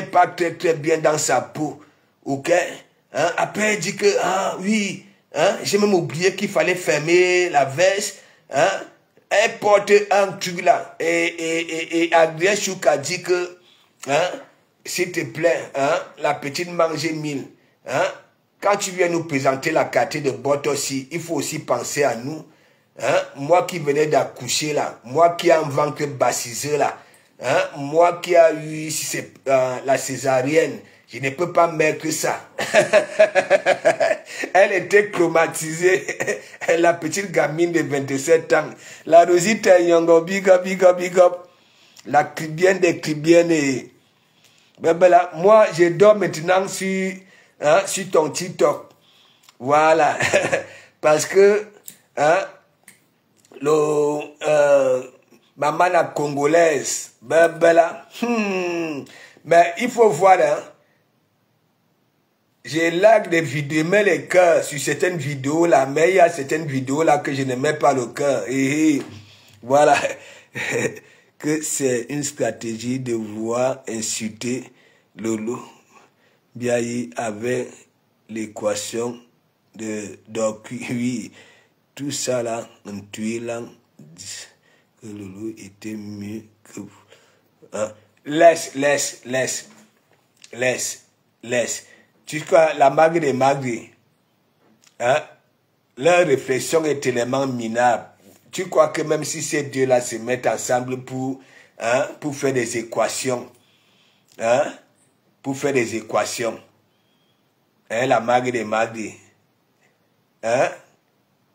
pas très bien dans sa peau. Ok? Hein? Après, elle dit que, ah oui, hein? J'ai même oublié qu'il fallait fermer la veste. Hein? Elle porte un truc là. Et Adrien Chouk a dit que, hein? S'il te plaît, hein? La petite mange 1000. Hein? Quand tu viens nous présenter la carte de botte aussi, il faut aussi penser à nous. Hein? Moi qui venais d'accoucher là, moi qui ai un ventre bassisé là, hein? Moi qui a eu la césarienne, je ne peux pas mettre ça. Elle était traumatisée. La petite gamine de 27 ans. La Rosita Nyongo, big up, big up, big up. La cribienne des cribiennes. Ben là, moi, je dors maintenant sur ton TikTok. Voilà. Parce que, hein, maman la congolaise, ben là, mais il faut voir, hein, j'ai like des vidéos, mets les cœurs sur certaines vidéos là, mais il y a certaines vidéos là que je ne mets pas le cœur. Et voilà, que c'est une stratégie de voir insulter Lolo Biaye avec l'équation de oui, tout ça là, en tuilant que Lolo était mieux que vous. Hein? Laisse. Tu crois la magre des magres, hein? Leur réflexion est tellement minable. Tu crois que même si ces deux-là se mettent ensemble pour faire des équations, hein? Pour faire des équations, hein? La magre des magres, hein?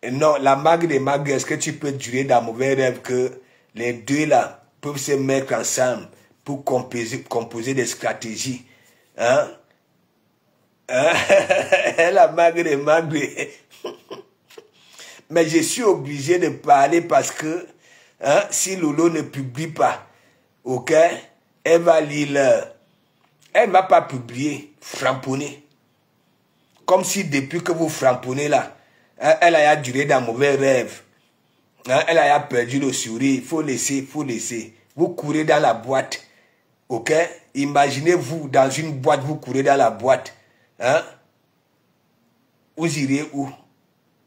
Non, la magre des magres, est-ce que tu peux durer dans mauvais rêve que les deux-là peuvent se mettre ensemble pour composer des stratégies, hein? La magre des magres. Mais je suis obligé de parler parce que si Lolo ne publie pas, ok, elle va lire. Elle ne m'a pas publié, framponné. Comme si depuis que vous framponnez là, elle a duré dans mauvais rêve. Elle a perdu le sourire. Il faut laisser. Vous courez dans la boîte. Ok? Imaginez-vous dans une boîte, vous courez dans la boîte. Hein? Vous irez où?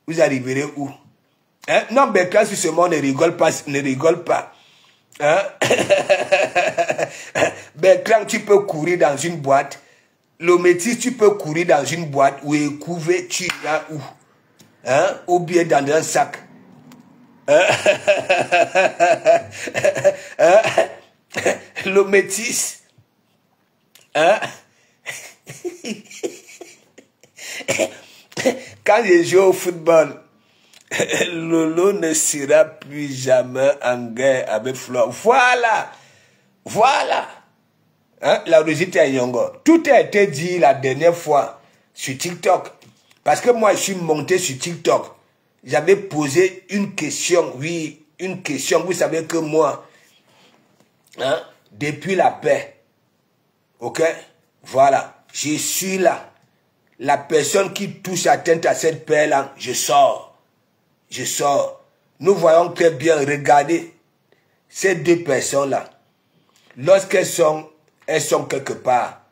Vous arriverez où? Hein? Non, Bertrand, sur ce monde ne rigole pas. Hein? Bertrand, tu peux courir dans une boîte. Le métis, tu peux courir dans une boîte ou écouver, tu iras où? Hein? Ou bien dans un sac. Hein? Hein? Le métis. Hein? Quand je joue au football, Lolo ne sera plus jamais en guerre avec Flo. Voilà. Hein? La Rosita à Nyongo. Tout a été dit la dernière fois sur TikTok. Parce que moi, je suis monté sur TikTok. J'avais posé une question. Oui, une question. Vous savez que moi, hein, depuis la paix, ok, voilà, je suis là. La personne qui touche atteinte à cette paix-là, je sors. Nous voyons très bien, regardez, ces deux personnes-là, lorsqu'elles sont quelque part,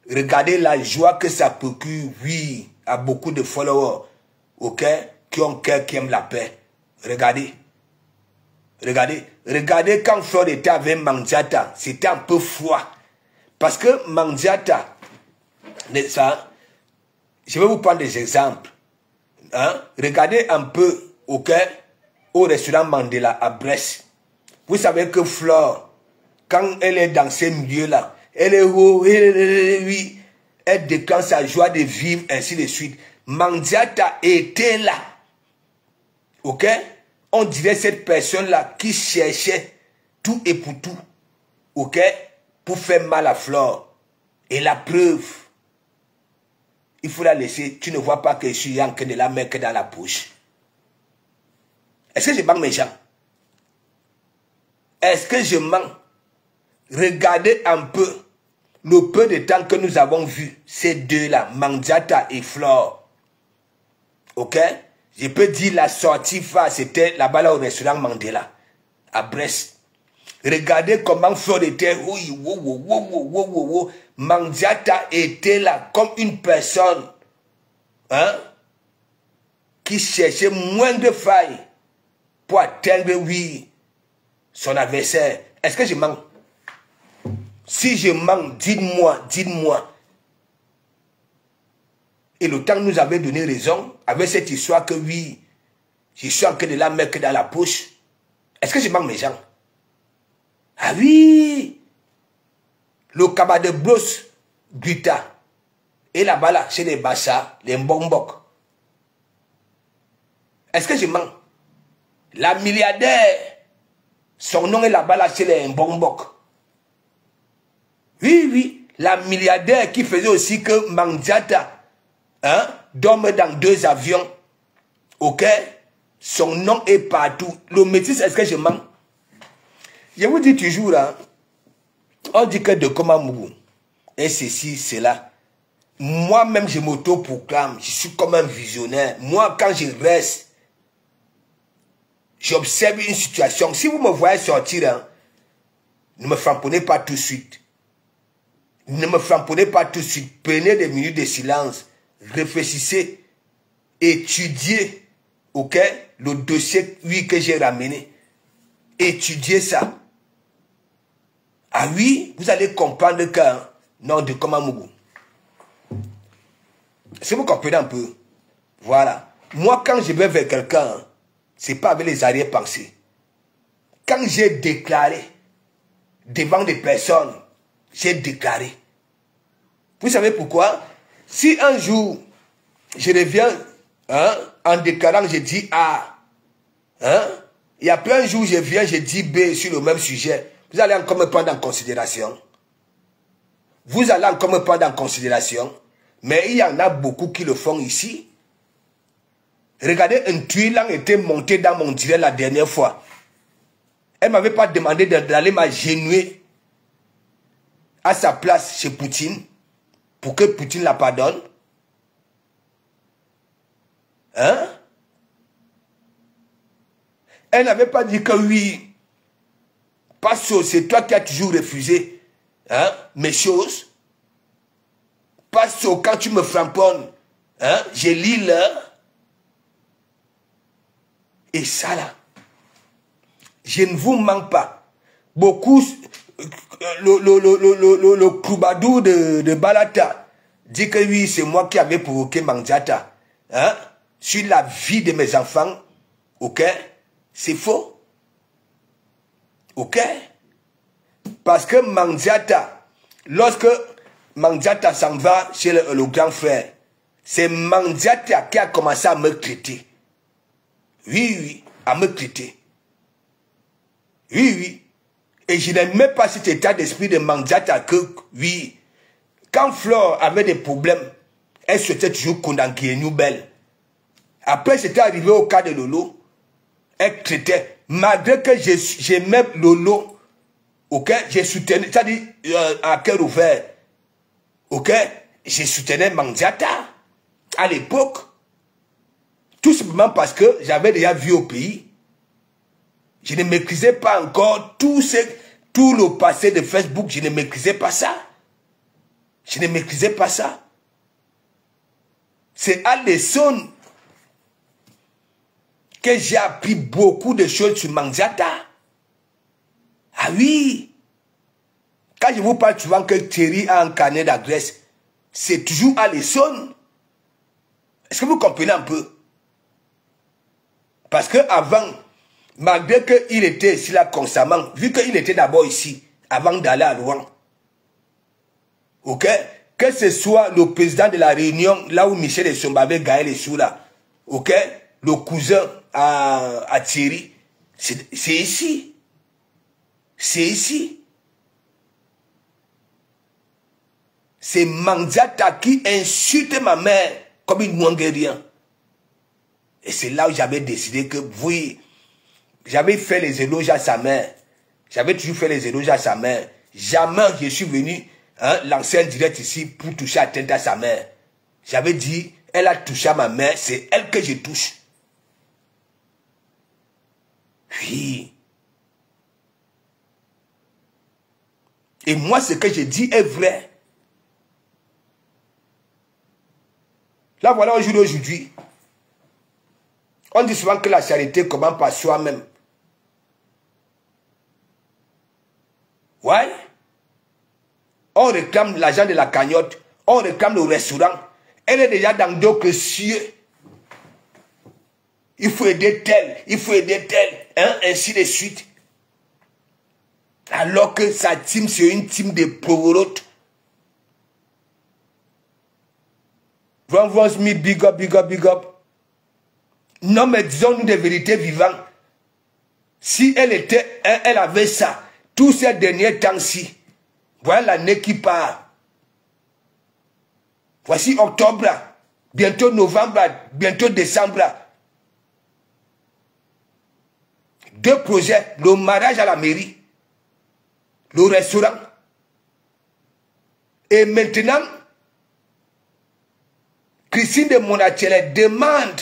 regardez la joie que ça procure, oui, à beaucoup de followers, ok, qui ont cœur, qui aiment la paix. Regardez quand Flore était avec Mandiata, c'était un peu froid. Parce que Mandiata, ça, je vais vous prendre des exemples. Hein? Regardez un peu, ok, au restaurant Mandela à Brest. Vous savez que Flore, quand elle est dans ces milieux-là, elle est oui, elle déclenche sa joie de vivre, ainsi de suite. Mandiata était là. Ok? On dirait cette personne-là qui cherchait tout et pour tout. Ok? Pour faire mal à Flore. Et la preuve, il faut la laisser. Tu ne vois pas que je suis en train de la mettre dans la poche. Est-ce que je mens méchant? Est-ce que je mens? Regardez un peu le peu de temps que nous avons vu ces deux-là, Mandiata et Flore. Ok? Je peux dire la sortie phare, c'était là-bas là au restaurant Mandela, à Brest. Regardez comment Flore était. Mandiata était là comme une personne, hein, qui cherchait moins de failles pour atteindre, oui, son adversaire. Est-ce que je mens? Si je mens, dites-moi, dites-moi. Et le temps nous avait donné raison avec cette histoire que oui, je suis en train de la mettre dans la poche. Est-ce que je mens, mes gens? Ah oui! Le cabas de Bros, Guita. Et là-bas, là, chez les Bassa, les Mbombok. Est-ce que je mens? La milliardaire, son nom est là-bas, là, chez les Mbombok. Oui, oui, la milliardaire qui faisait aussi que Mandiata, hein, dorme dans 2 avions. Ok? Son nom est partout. Le métis, est-ce que je mens? Je vous dis toujours, là, on dit que de Komamougou, et ceci, cela. Moi-même, je m'auto-proclame, je suis comme un visionnaire. Moi, quand je reste, j'observe une situation. Si vous me voyez sortir, hein, ne me frapponnez pas tout de suite. Ne me frapponnez pas tout de suite. Prenez des minutes de silence. Réfléchissez. Étudiez, ok, le dossier, oui, que j'ai ramené. Étudiez ça. Ah oui, vous allez comprendre qu'un nom de Komamougou. Si vous comprenez un peu, voilà. Moi, quand je vais vers quelqu'un, c'est pas avec les arrière-pensées. Quand j'ai déclaré devant des personnes, j'ai déclaré. Vous savez pourquoi? Si un jour, je reviens, hein, en déclarant, je dis A, hein, et après un jour, je viens, je dis B sur le même sujet, vous allez encore me prendre en considération. Vous allez encore me prendre en considération. Mais il y en a beaucoup qui le font ici. Regardez, un tuilan était monté dans mon direct la dernière fois. Elle ne m'avait pas demandé d'aller m'agenouiller à sa place chez Poutine pour que Poutine la pardonne. Hein? Elle n'avait pas dit que oui, parce que c'est toi qui as toujours refusé, hein, mes choses. Parce que quand tu me frapponnes, hein, je lis l'heure. Et ça là, je ne vous mens pas. Beaucoup, le Kroubadou de Balata dit que oui, c'est moi qui avais provoqué Mandiata. Hein, sur la vie de mes enfants. Ok? C'est faux. Ok? Parce que Mandiata, lorsque Mandiata s'en va chez le grand frère, c'est Mandiata qui a commencé à me traiter. Oui, oui, à me traiter. Oui, oui. Et je n'aimais pas cet état d'esprit de Mandiata que, oui, quand Flore avait des problèmes, elle souhaitait toujours condamner nous belle. Après, c'était arrivé au cas de Lolo, elle traitait, malgré que j'aimais Lolo, ok, j'ai soutenu, c'est-à-dire à cœur ouvert, ok, j'ai soutenu Mandiata à l'époque. Tout simplement parce que j'avais déjà vu au pays. Je ne maîtrisais pas encore tout le passé de Facebook. Je ne maîtrisais pas ça. Je ne maîtrisais pas ça. C'est à l'Essonne que j'ai appris beaucoup de choses sur Mandiata. Ah oui. Quand je vous parle souvent que Thierry a un carnet d'adresse, c'est toujours à l'Essonne. Est-ce que vous comprenez un peu? Parce qu'avant, malgré qu'il était ici là constamment, vu qu'il était d'abord ici, avant d'aller à Rouen, ok, que ce soit le président de la Réunion, là où Michel Essomba avait gagné les sous là, ok, le cousin à Thierry, c'est ici. C'est ici. C'est Mandiata qui insulte ma mère comme une Ouanguérien. Et c'est là où j'avais décidé que, oui, j'avais fait les éloges à sa mère. J'avais toujours fait les éloges à sa mère. Jamais je suis venu, hein, lancer un direct ici pour toucher atteinte à sa mère. J'avais dit, elle a touché à ma mère, c'est elle que je touche. Oui. Et moi, ce que je dis est vrai. Là, voilà aujourd'hui. On dit souvent que la charité commence par soi-même. Ouais. On réclame l'argent de la cagnotte. On réclame le restaurant. Elle est déjà dans d'autres cieux. Il faut aider tel. Il faut aider tel. Hein, ainsi de suite. Alors que sa team, c'est une team de pauvrotes. Van Smith, big up, big up, big up. Non, mais disons-nous des vérités vivantes. Si elle avait ça, tous ces derniers temps-ci, voilà l'année qui part. Voici octobre, bientôt novembre, bientôt décembre. 2 projets, le mariage à la mairie, le restaurant. Et maintenant, Christine de Monachele demande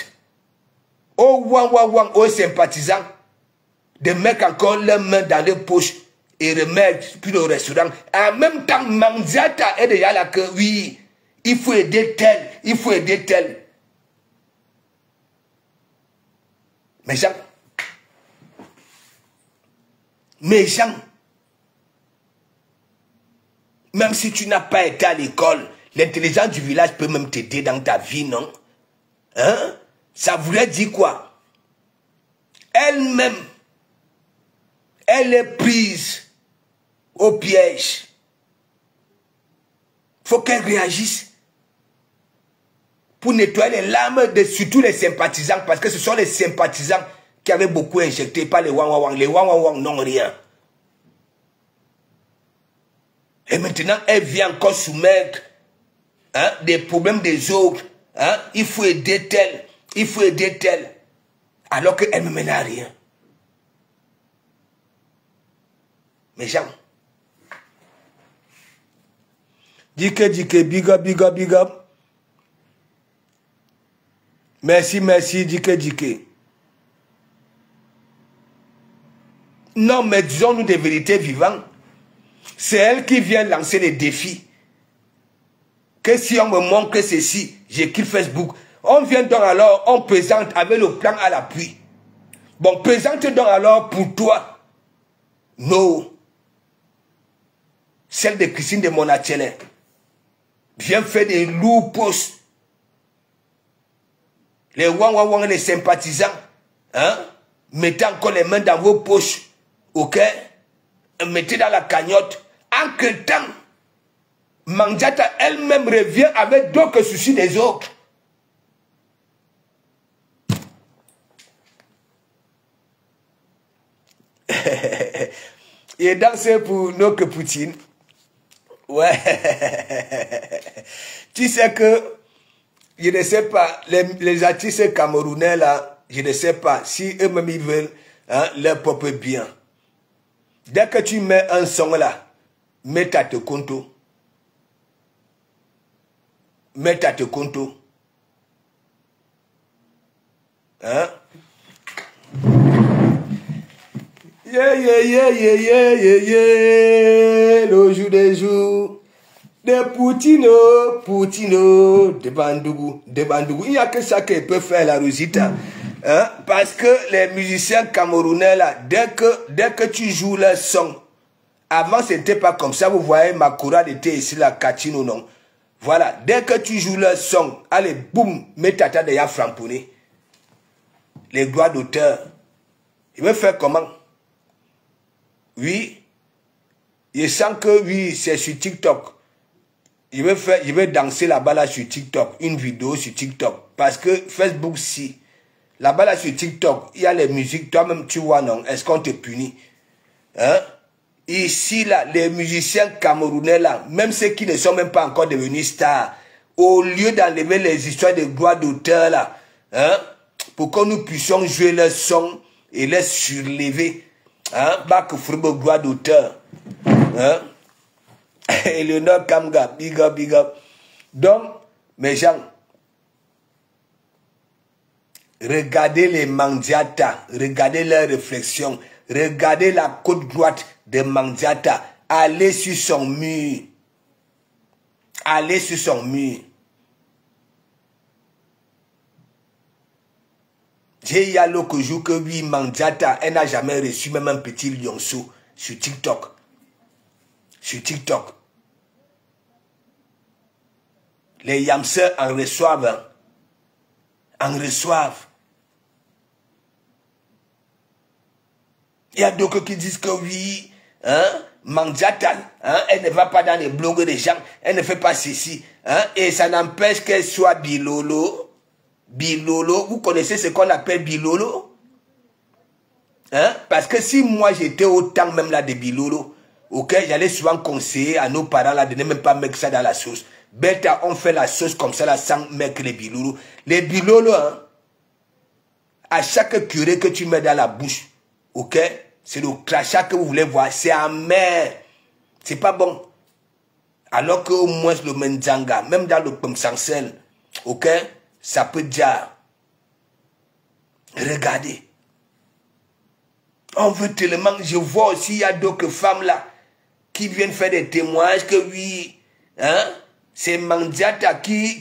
aux sympathisants de mettre encore leurs mains dans les poches et remettre puis le restaurant. En même temps, Manziata est déjà là que oui, il faut aider tel, il faut aider tel. Méchant. Méchant. Même si tu n'as pas été à l'école, l'intelligence du village peut même t'aider dans ta vie, non? Hein? Ça voulait dire quoi? Elle-même, elle est prise au piège. Il faut qu'elle réagisse pour nettoyer les larmes de surtout les sympathisants, parce que ce sont les sympathisants qui avaient beaucoup injecté, pas les wang. Les wang n'ont rien. Et maintenant, elle vient encore soumettre des problèmes des autres. Hein? Il faut aider tel, il faut aider tel. Alors qu'elle ne mène à rien. Méchant. Dike, big up, big up, big up. Merci, merci, dike. Non, mais disons-nous des vérités vivantes. C'est elle qui vient lancer les défis. Que si on me montre que ceci, j'écris Facebook. On vient donc alors, on présente avec le plan à l'appui. Bon, présente donc alors pour toi. Non. Celle de Christine de Monachele. Viens faire des lourds posts. Les wang, les sympathisants. Hein? Mettez encore les mains dans vos poches. Ok? Mettez dans la cagnotte. Entre-temps, Manziata elle-même revient avec d'autres soucis des autres. Il danse pour notre Poutine. Ouais. Tu sais que, je ne sais pas, les artistes camerounais là, je ne sais pas si eux-mêmes ils veulent leur propre bien. Dès que tu mets un son là, mets à te compte. Mets à te compte. Hein? Yeah, le jour des jours. De Poutino, de Bandougou. Il n'y a que ça qu'il peut faire, la Rosita. Hein? Parce que les musiciens camerounais, là, dès que tu joues leur son, avant c'était pas comme ça, vous voyez, ma courade était ici, la Katino, non? Voilà, dès que tu joues leur son, allez, boum, mets ta tête déjà framponné. Les droits d'auteur. Il veut faire comment? Oui, je sens que oui, c'est sur TikTok. Je vais danser là-bas là sur TikTok, une vidéo sur TikTok. Parce que Facebook, si. Là-bas là sur TikTok, il y a les musiques, toi-même tu vois, non? Est-ce qu'on te punit? Hein? Ici là, les musiciens camerounais là, même ceux qui ne sont même pas encore devenus stars, au lieu d'enlever les histoires de droits d'auteur là, hein? Pour que nous puissions jouer leur son et les surlever. Hein? Pas que Fribourg droit d'auteur. Hein? Eleonore Kamga, big up. Donc, mes gens, regardez les Manziata, regardez leurs réflexions, regardez la côte droite de Manziata Allez sur son mur. Allez sur son mur. J'ai eu l'autre jour que oui, Mandiata, elle n'a jamais reçu même un petit lionceau sur TikTok. Sur TikTok. Les yamseurs en reçoivent. Hein. En reçoivent. Il y a d'autres qui disent que oui, hein, Mandiata, hein, elle ne va pas dans les blogs des gens, elle ne fait pas ceci. Hein, et ça n'empêche qu'elle soit bilolo. Bilolo, vous connaissez ce qu'on appelle bilolo? Hein? Parce que si moi j'étais autant même là de bilolo, ok, j'allais souvent conseiller à nos parents là de ne même pas mettre ça dans la sauce. Bête, on fait la sauce comme ça là sans mettre les bilolo. Les bilolo, hein, à chaque curé que tu mets dans la bouche, ok, c'est le crachat que vous voulez voir, c'est amer. C'est pas bon. Alors qu'au moins le menzanga, même dans le pomsansel, ok, ça peut déjà. Regardez. On veut tellement, je vois aussi, il y a d'autres femmes là, qui viennent faire des témoignages que oui, hein, c'est Mandiata qui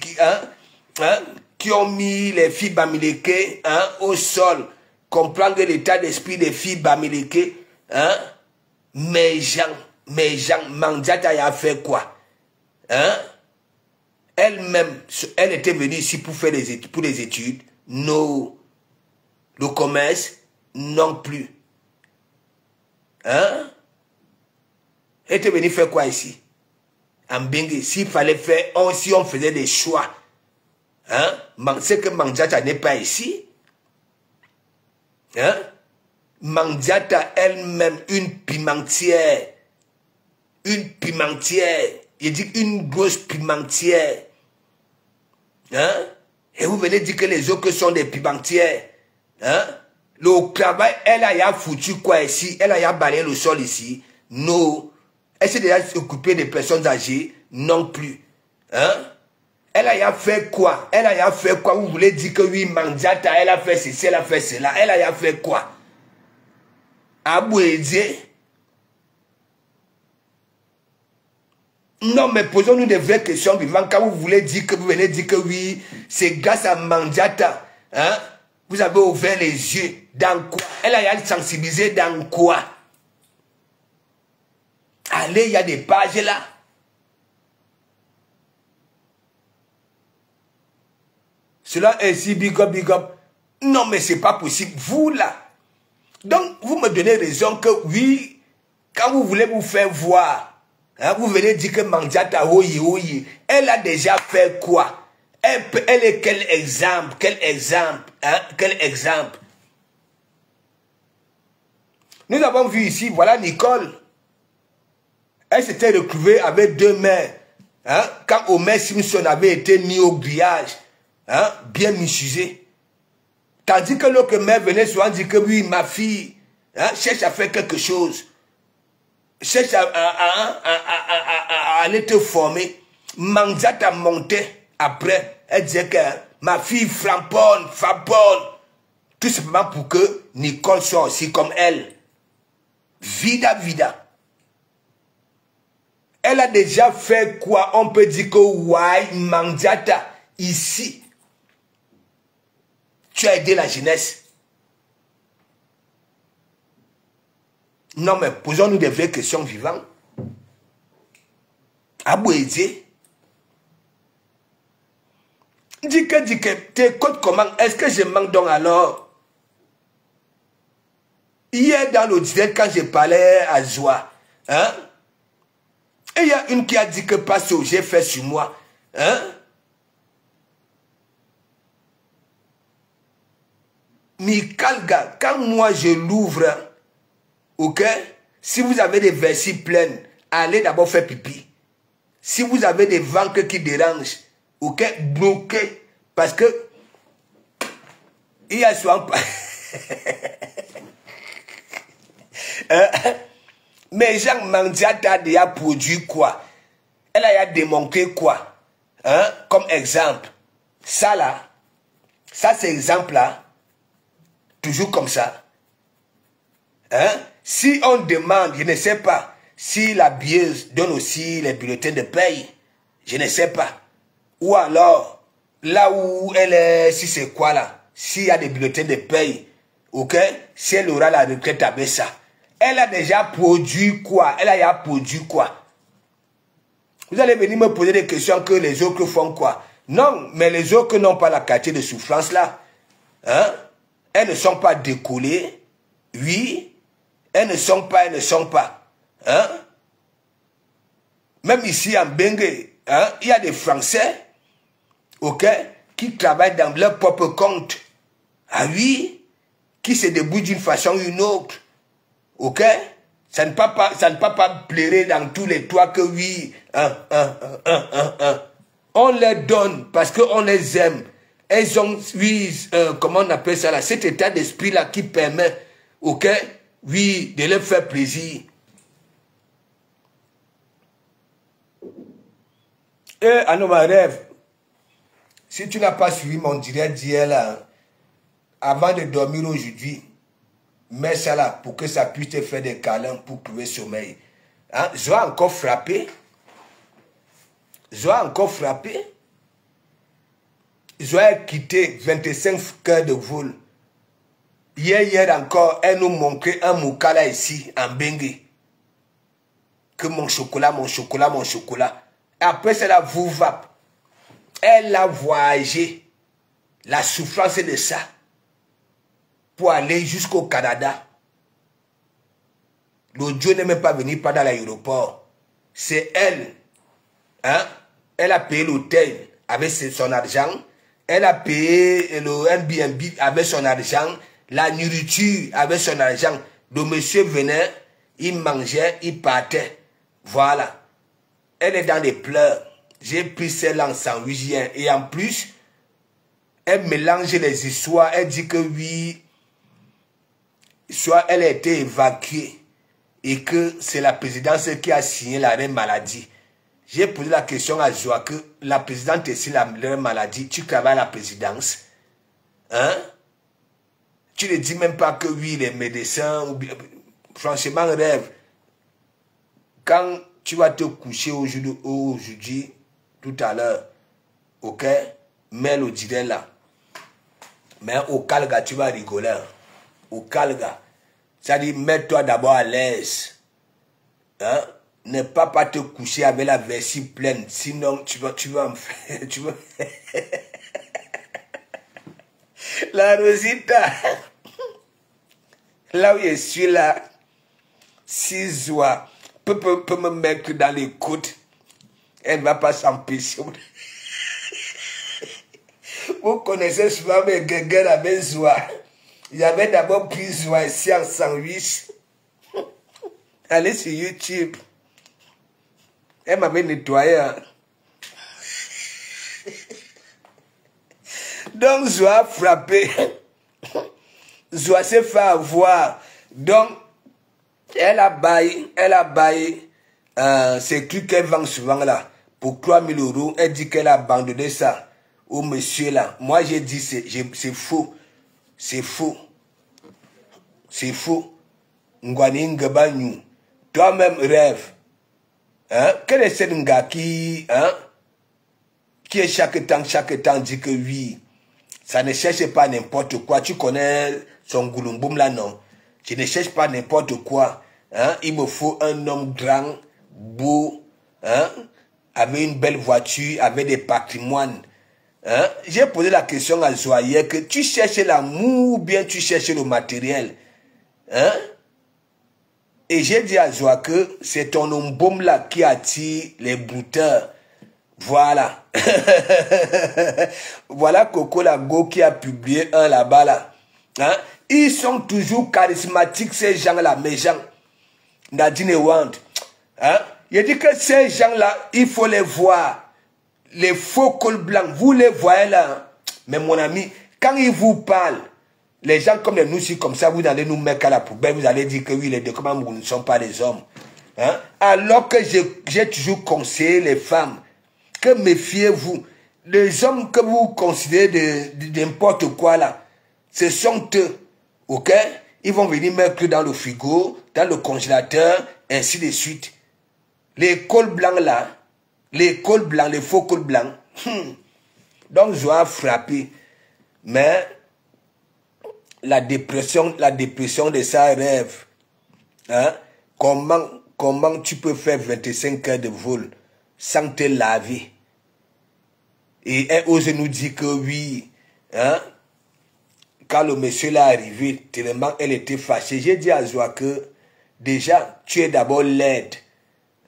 ont mis les filles bamileke, hein, au sol, comprendre l'état d'esprit des filles bamileke, hein, mes gens, Mandiata a fait quoi, hein? Elle-même, elle était venue ici pour faire les études. Non. Le commerce, non plus. Hein? Elle était venue faire quoi ici? En Bengue, s'il fallait faire, si on faisait des choix. Hein? C'est que Mandiata n'est pas ici. Hein? Mandiata elle-même, une pimentière. Une pimentière. Il dit une grosse pimentière. Hein? Et vous venez dire que les autres sont des pimentières. Hein? Le travail, elle a foutu quoi ici? Elle a balayé le sol ici? Non. Elle s'est déjà occupée des personnes âgées? Non plus. Hein? Elle a fait quoi? Elle a fait quoi? Vous voulez dire que oui, Mandiata, elle a fait ceci, elle a fait cela. Elle a fait quoi? Abouédié. Non, mais posons-nous des vraies questions vivantes. Quand vous voulez dire que vous venez dire que oui, c'est grâce à Mandiata, hein, vous avez ouvert les yeux. Dans quoi? Elle a sensibilisé dans quoi? Allez, il y a des pages là. Cela est si big up, big up. Non, mais c'est pas possible. Vous là. Donc, vous me donnez raison que oui, quand vous voulez vous faire voir, hein, vous venez dire que Mandiata, oye, elle a déjà fait quoi? Elle est quel exemple? Quel exemple? Hein? Quel exemple? Nous avons vu ici, voilà Nicole. Elle s'était retrouvée avec 2 mères. Hein? Quand Homer Simpson avait été mis au grillage, hein? Bien misusé. Tandis que l'autre mère venait souvent dire que oui, ma fille, hein, cherche à faire quelque chose. Cherche à aller te former. Mandiata montait après. Elle disait que ma fille flamponne. Tout simplement pour que Nicole soit aussi comme elle. Vida. Elle a déjà fait quoi? On peut dire que ouais, Mandiata, ici, tu as aidé la jeunesse. Non, mais posons-nous des vraies questions vivantes. Abouédié. Dis que, tes codes comment? Est-ce que je manque donc alors? Hier dans le direct, quand je parlais à Zoa, hein? Et il y a une qui a dit que pas ce que j'ai fait sur moi. Hein? Mikalga, quand moi je l'ouvre, ok? Si vous avez des vessies pleines, allez d'abord faire pipi. Si vous avez des ventres qui dérangent, ok? Bloquez. Parce que il y a souvent pas. Mais Jean Mandiata a déjà produit quoi? Elle a démontré quoi? Hein? Comme exemple. Ça là, ça c'est exemple là. Toujours comme ça. Hein? Si on demande, je ne sais pas, si la billeuse donne aussi les bulletins de paye, je ne sais pas. Ou alors, là où elle est, si c'est quoi là, s'il y a des bulletins de paye, ok, si elle aura la retraite avec ça, elle a déjà produit quoi? Elle a déjà produit quoi? Vous allez venir me poser des questions que les autres font quoi? Non, mais les autres n'ont pas la qualité de souffrance là. Hein? Elles ne sont pas décollées. Oui. Elles ne sont pas. Hein? Même ici en Bengue, hein, il y a des Français, ok, qui travaillent dans leur propre compte. Ah oui, qui se débrouillent d'une façon ou une autre. Ok? Ça ne peut pas plairer dans tous les toits que oui, on les donne parce qu'on les aime. Elles ont, oui, comment on appelle ça là, cet état d'esprit là qui permet, ok, oui, de leur faire plaisir. Et à nos rêves, si tu n'as pas suivi mon direct d'hier là, avant de dormir aujourd'hui, mets ça là pour que ça puisse te faire des câlins pour trouver sommeil. Hein? Je dois encore frapper. Je dois quitter 25 heures de vol. Hier encore, elle nous montrait un moukala ici, en Bengue. Que mon chocolat. Après, c'est la vouvap. Elle a voyagé. La souffrance de ça. Pour aller jusqu'au Canada. L'audio n'est même pas venu pendant l'aéroport. C'est elle. Hein? Elle a payé l'hôtel avec son argent. Elle a payé le Airbnb avec son argent. La nourriture avec son argent. Le monsieur venait, il mangeait, il partait. Voilà. Elle est dans les pleurs. J'ai pris celle en sandwich et en plus, elle mélange les histoires. Elle dit que oui, soit elle a été évacuée et que c'est la présidence qui a signé l'arrêt maladie. J'ai posé la question à Joa que la présidente est sur l'arrêt maladie. Tu travailles à la présidence. Hein? Tu ne dis même pas que oui, les médecins, ou bien, franchement, rêve. Quand tu vas te coucher aujourd'hui, tout à l'heure, ok, mets le direct là. Mais au calga, tu vas rigoler. Au calga. C'est-à-dire, mets-toi d'abord à l'aise. Hein? Ne pas te coucher avec la vessie pleine. Sinon, tu vas me faire... Tu vas... La Rosita. Là où je suis là, si Zoa peut me mettre dans les côtes, elle ne va pas s'empêcher. Vous connaissez souvent mes guéguerres avec Zoa. J'avais d'abord pris Zoa ici en sandwich. Allez sur YouTube. Elle m'avait nettoyé. Hein. Donc Zoa a frappé. Zoa s'est fait avoir. Donc, elle a baillé ces trucs qu'elle vend souvent là, pour 3 000 €. Elle dit qu'elle a abandonné ça au monsieur là. Moi, j'ai dit, c'est faux. C'est faux. C'est faux. Ngwaningabanyu. Toi-même, rêve. Hein? Quel est ce gars qui est chaque temps dit que oui, ça ne cherche pas n'importe quoi. Tu connais son goulumboum là, non? Je ne cherche pas n'importe quoi. Hein? Il me faut un homme grand, beau, hein? Avec une belle voiture, avec des patrimoines. Hein? J'ai posé la question à Zoya que tu cherches l'amour ou bien tu cherches le matériel. Hein? Et j'ai dit à Zoya que c'est ton omboum là qui attire les brouteurs. Voilà. Voilà Coco Lago qui a publié un là-bas là. Hein? Ils sont toujours charismatiques ces gens-là, mes gens. Nadine Wand. Hein? Il dit que ces gens-là, il faut les voir. Les faux cols blancs, vous les voyez là. Mais mon ami, quand ils vous parlent, les gens comme nous, si comme ça, vous allez nous mettre à la poubelle, vous allez dire que oui, les documents ne sont pas des hommes. Hein? Alors que j'ai toujours conseillé les femmes que méfiez-vous. Les hommes que vous considérez de n'importe quoi là, ce sont eux. Ok? Ils vont venir mettre dans le frigo, dans le congélateur. ainsi de suite. Les cols blancs là, les cols blancs, les faux cols blancs. Donc Zoa a frappé. Mais la dépression de sa rêve. Hein? Comment tu peux faire 25 heures de vol sans te laver? Et elle ose nous dire que oui. Hein? Quand le monsieur l'a arrivé, tellement elle était fâchée. J'ai dit à Zoa que déjà, tu es d'abord laide.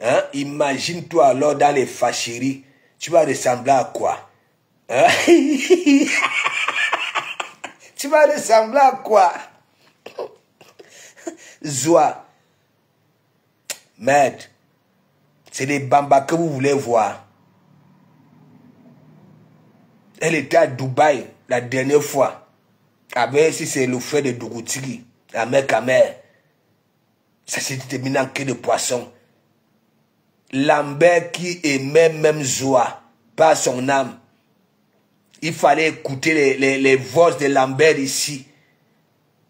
Hein? Imagine-toi alors dans les fâcheries. Tu vas ressembler à quoi? Hein? Tu vas ressembler à quoi? Zoa. Merde. C'est des bambas que vous voulez voir. Elle était à Dubaï la dernière fois. Avec si c'est le frère de Dougoutigi, la mère Kamer. Ça s'est terminé en queue de poisson. Lambert qui aimait même Zoa, par son âme. Il fallait écouter les voix de Lambert ici.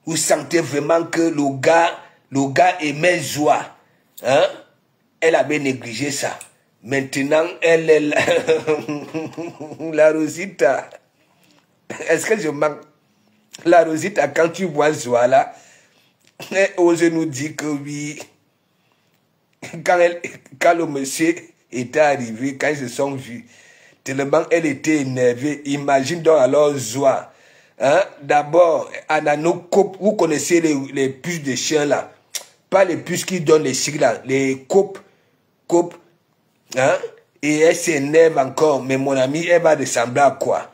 Vous sentez vraiment que le gars aimait Zoa. Hein? Elle avait négligé ça. Maintenant, elle est là. La Rosita. Est-ce que je manque? La Rosita, quand tu vois Zoa là, elle ose nous dire que oui. Quand le monsieur était arrivé, quand ils se sont vus, tellement elle était énervée. Imagine donc alors Zoa. Hein? D'abord, Anano-Cope, vous connaissez les puces de chiens là. Pas les puces qui donnent les chiens là. Les copes. Hein? Et elle s'énerve encore. Mais mon ami, elle va ressembler à quoi?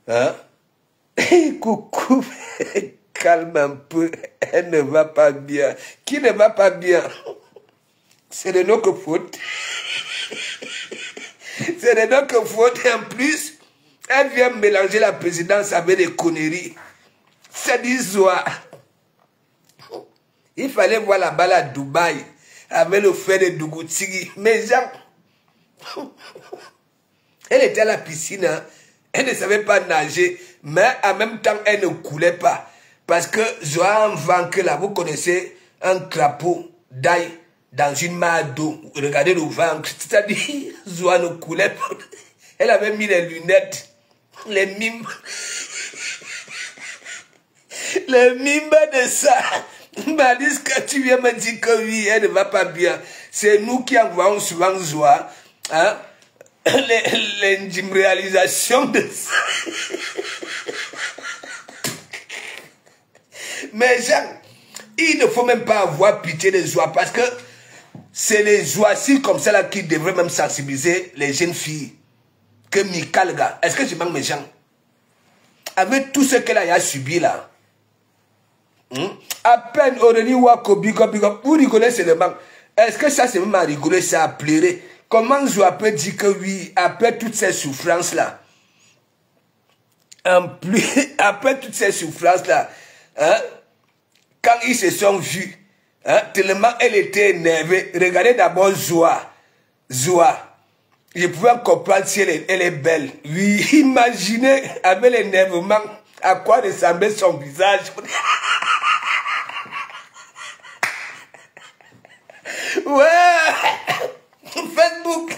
Hein? Coucou. Calme un peu. Elle ne va pas bien. Qui ne va pas bien? C'est de notre faute. C'est de notre faute. Et en plus, elle vient mélanger la présidence avec des conneries. C'est du Zoa. Il fallait voir la balle à Dubaï avec le frère de Dougoutigi. Mais Jean, elle était à la piscine. Hein. Elle ne savait pas nager. Mais en même temps, elle ne coulait pas. Parce que Zoa a un ventre là. Vous connaissez un crapaud d'ail dans une mare d'eau. Regardez le ventre. C'est-à-dire, Zoa ne coulait pas. Elle avait mis les lunettes. Les mimes. Les mimes de ça. M'a dit que tu viens me dire que oui, elle ne va pas bien. C'est nous qui envoyons souvent Zoa. Hein? Les réalisations de ça. Mais Jean, il ne faut même pas avoir pitié des Zoa parce que c'est les Zoaci comme ça là qui devraient même sensibiliser les jeunes filles. Que Mika, le gars. Est-ce que je manque mes gens? Avec tout ce qu'elle a subi là. À peine Aurélie Wako, big up. Vous rigolez seulement. Est-ce que ça c'est même à rigoler, ça a pleurer? Comment Zoa peut dire que oui, après toutes ces souffrances là? En plus, après toutes ces souffrances là, hein, quand ils se sont vus, hein, tellement elle était énervée. Regardez d'abord Zoa. Je pouvais comprendre si elle est belle. Oui, imaginez avec l'énervement à quoi ressemblait son visage. Ouais, Facebook.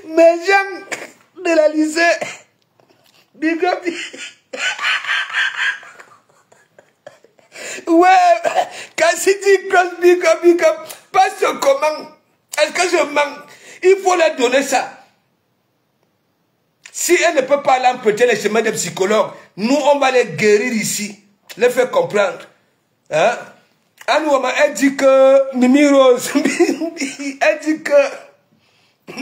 Mes gens de la lycée. Big up. Ouais, Cassidy Cross, big up. Pas sur comment. Est-ce que je manque? Il faut leur donner ça. Si elle ne peut pas aller emprunter les chemins des psychologues, nous, on va les guérir ici. Les faire comprendre. Hein? Elle dit que Mimi Rose, elle dit que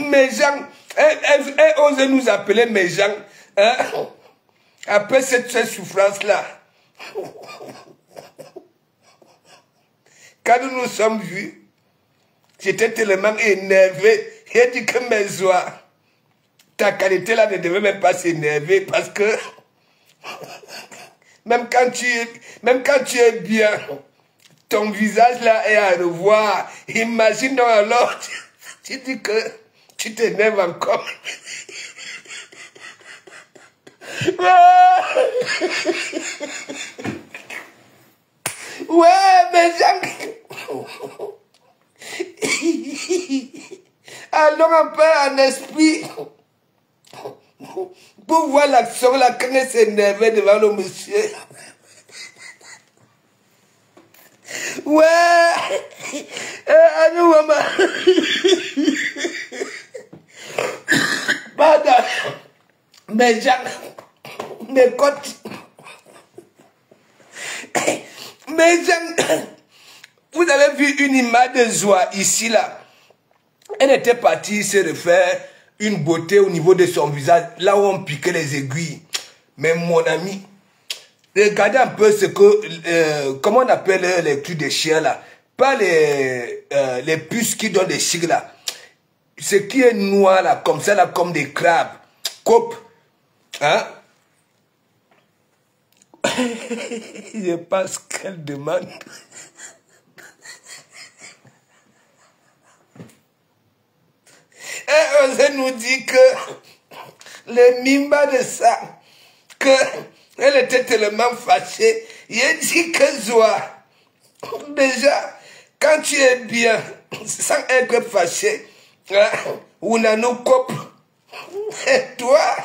mes gens, elle ose nous appeler mes gens. Hein? Après cette souffrance-là. Quand nous nous sommes vus, j'étais tellement énervé. Il dit que mes Zoa, ta qualité là ne devait même pas s'énerver parce que même quand tu es bien, ton visage là est à revoir. Imagine donc alors, tu dis que tu t'énerves encore. Ouais, mais Jean... Allons un peu en esprit pour voir l'action, la quand elle s'énervait devant le monsieur. Ouais, à nous, maman. Pardon, mais Jean, mes côtes. Mais Jean, vous avez vu une image de joie ici, là. Elle était partie se refaire une beauté au niveau de son visage, là où on piquait les aiguilles. Mais mon ami, regardez un peu ce que, comment on appelle les trucs des chiens là. Pas les puces qui donnent des chics là. Ce qui est noir là, comme des crabes. Coupe. Hein? Je pense qu'elle demande. Et on nous dit que le mimba de ça, que elle était tellement fâchée. Il a dit que Zoa, déjà, quand tu es bien, sans être fâché, on a nos copes. Et toi,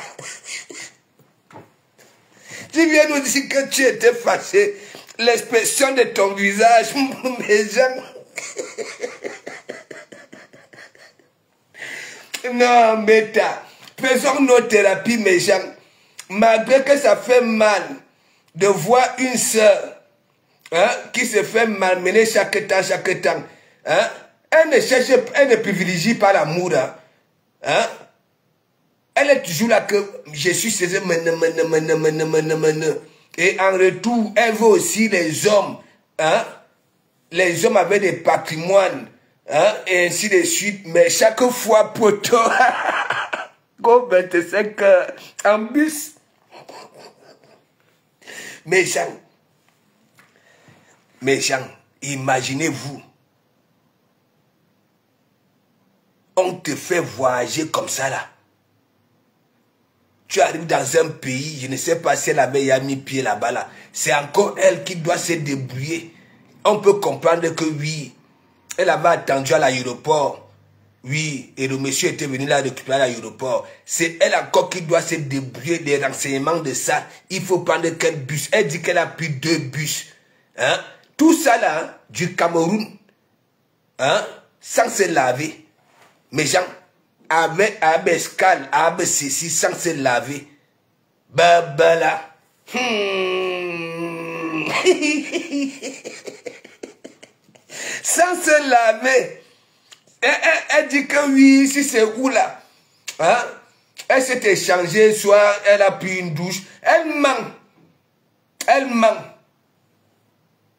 tu viens nous dire que tu étais fâché. L'expression de ton visage, mes gens. Non, mais faisons nos thérapies, mes gens. Malgré que ça fait mal de voir une sœur qui se fait malmener chaque temps, hein, elle ne privilégie pas l'amour. Hein. Elle est toujours là que je suis cessé. Et en retour, elle veut aussi les hommes. Hein, les hommes avaient des patrimoines. Hein, et ainsi de suite. Mais chaque fois, poteau, go 25 heures en bus. Mes gens, imaginez-vous, on te fait voyager comme ça là. Tu arrives dans un pays, je ne sais pas si elle avait mis pied là-bas là. C'est encore elle qui doit se débrouiller. On peut comprendre que oui, elle avait attendu à l'aéroport. Oui, et le monsieur était venu la récupérer à l'aéroport. C'est elle encore qui doit se débrouiller des renseignements de ça. Il faut prendre quel bus. Elle dit qu'elle a pris 2 bus. Hein? Tout ça là, hein, du Cameroun, hein, sans se laver. Mes gens, avec escale, avec ceci, sans se laver. Bah là. Sans se laver. Elle dit que oui, si c'est où là. Hein? Elle s'est échangée, soit elle a pris une douche. Elle ment. Elle ment.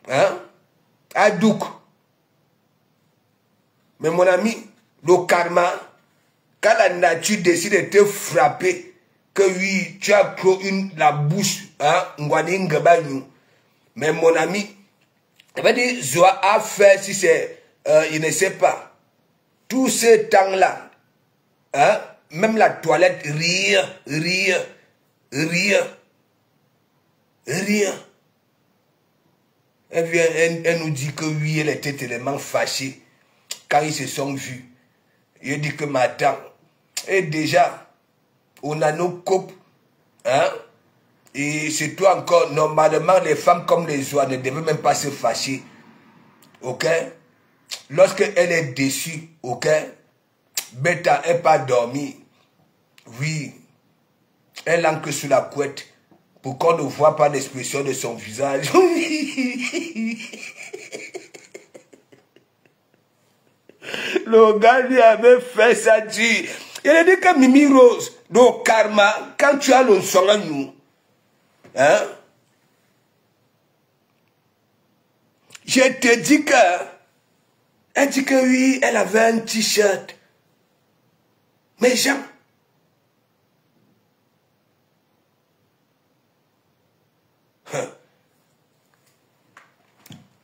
Hein? Adouk. Mais mon ami, le karma, quand la nature décide de te frapper, que oui, tu as clos la bouche, hein? Mais mon ami, elle va dire, Zoa a fait, si c'est, il ne sait pas. Tout ce temps-là, hein, même la toilette, rien. Elle vient, elle nous dit que oui, elle était tellement fâchée quand ils se sont vus. Il dit que maintenant, et déjà, on a nos couples, hein, et c'est toi encore, normalement, les femmes comme les oies ne devaient même pas se fâcher, ok? Lorsqu'elle est déçue, ok, Beta n'est pas dormi, oui, elle ancre sous la couette pour qu'on ne voit pas l'expression de son visage. Le gars lui avait fait ça, dit. Il a dit que Mimi Rose, le karma, quand tu as le son à nous, hein, je te dis que, elle dit que oui, elle avait un t-shirt. Mais Jean,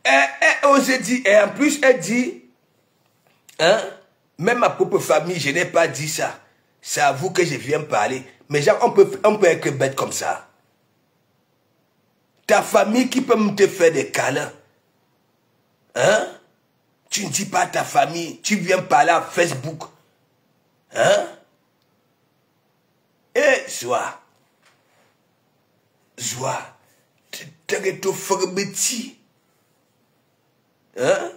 elle osait dire, et en plus elle dit, hein, même ma propre famille, je n'ai pas dit ça. C'est à vous que je viens parler. Mais Jean, on peut être bête comme ça. Ta famille qui peut me te faire des câlins. Hein? Tu ne dis pas à ta famille, tu viens parler à Facebook. Hein? Eh, Zoa. Zoa. Tu te fais petit. Hein?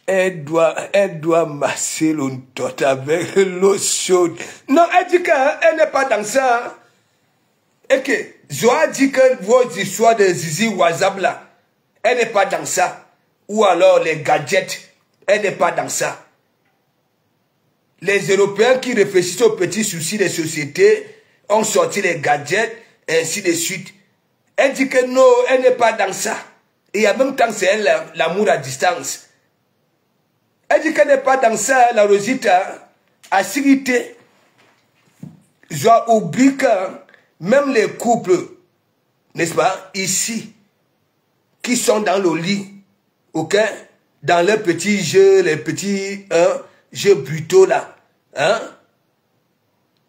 Elle doit masser l'ontot avec l'eau chaude. Non, elle dit qu'elle n'est pas dans ça. Et que Zoa dit que vos histoires de Zizi WhatsApp là, elle n'est pas dans ça. Ou alors les gadgets, elle n'est pas dans ça. Les Européens qui réfléchissent aux petits soucis des sociétés ont sorti les gadgets, et ainsi de suite. Elle dit que non, elle n'est pas dans ça. Et en même temps, c'est elle l'amour à distance. Elle dit qu'elle n'est pas dans ça, la Rosita, à sécurité. Je dois oublier que même les couples, n'est-ce pas, ici, qui sont dans le lit, ok, dans leurs petits jeux, les petits jeux brutaux là, hein,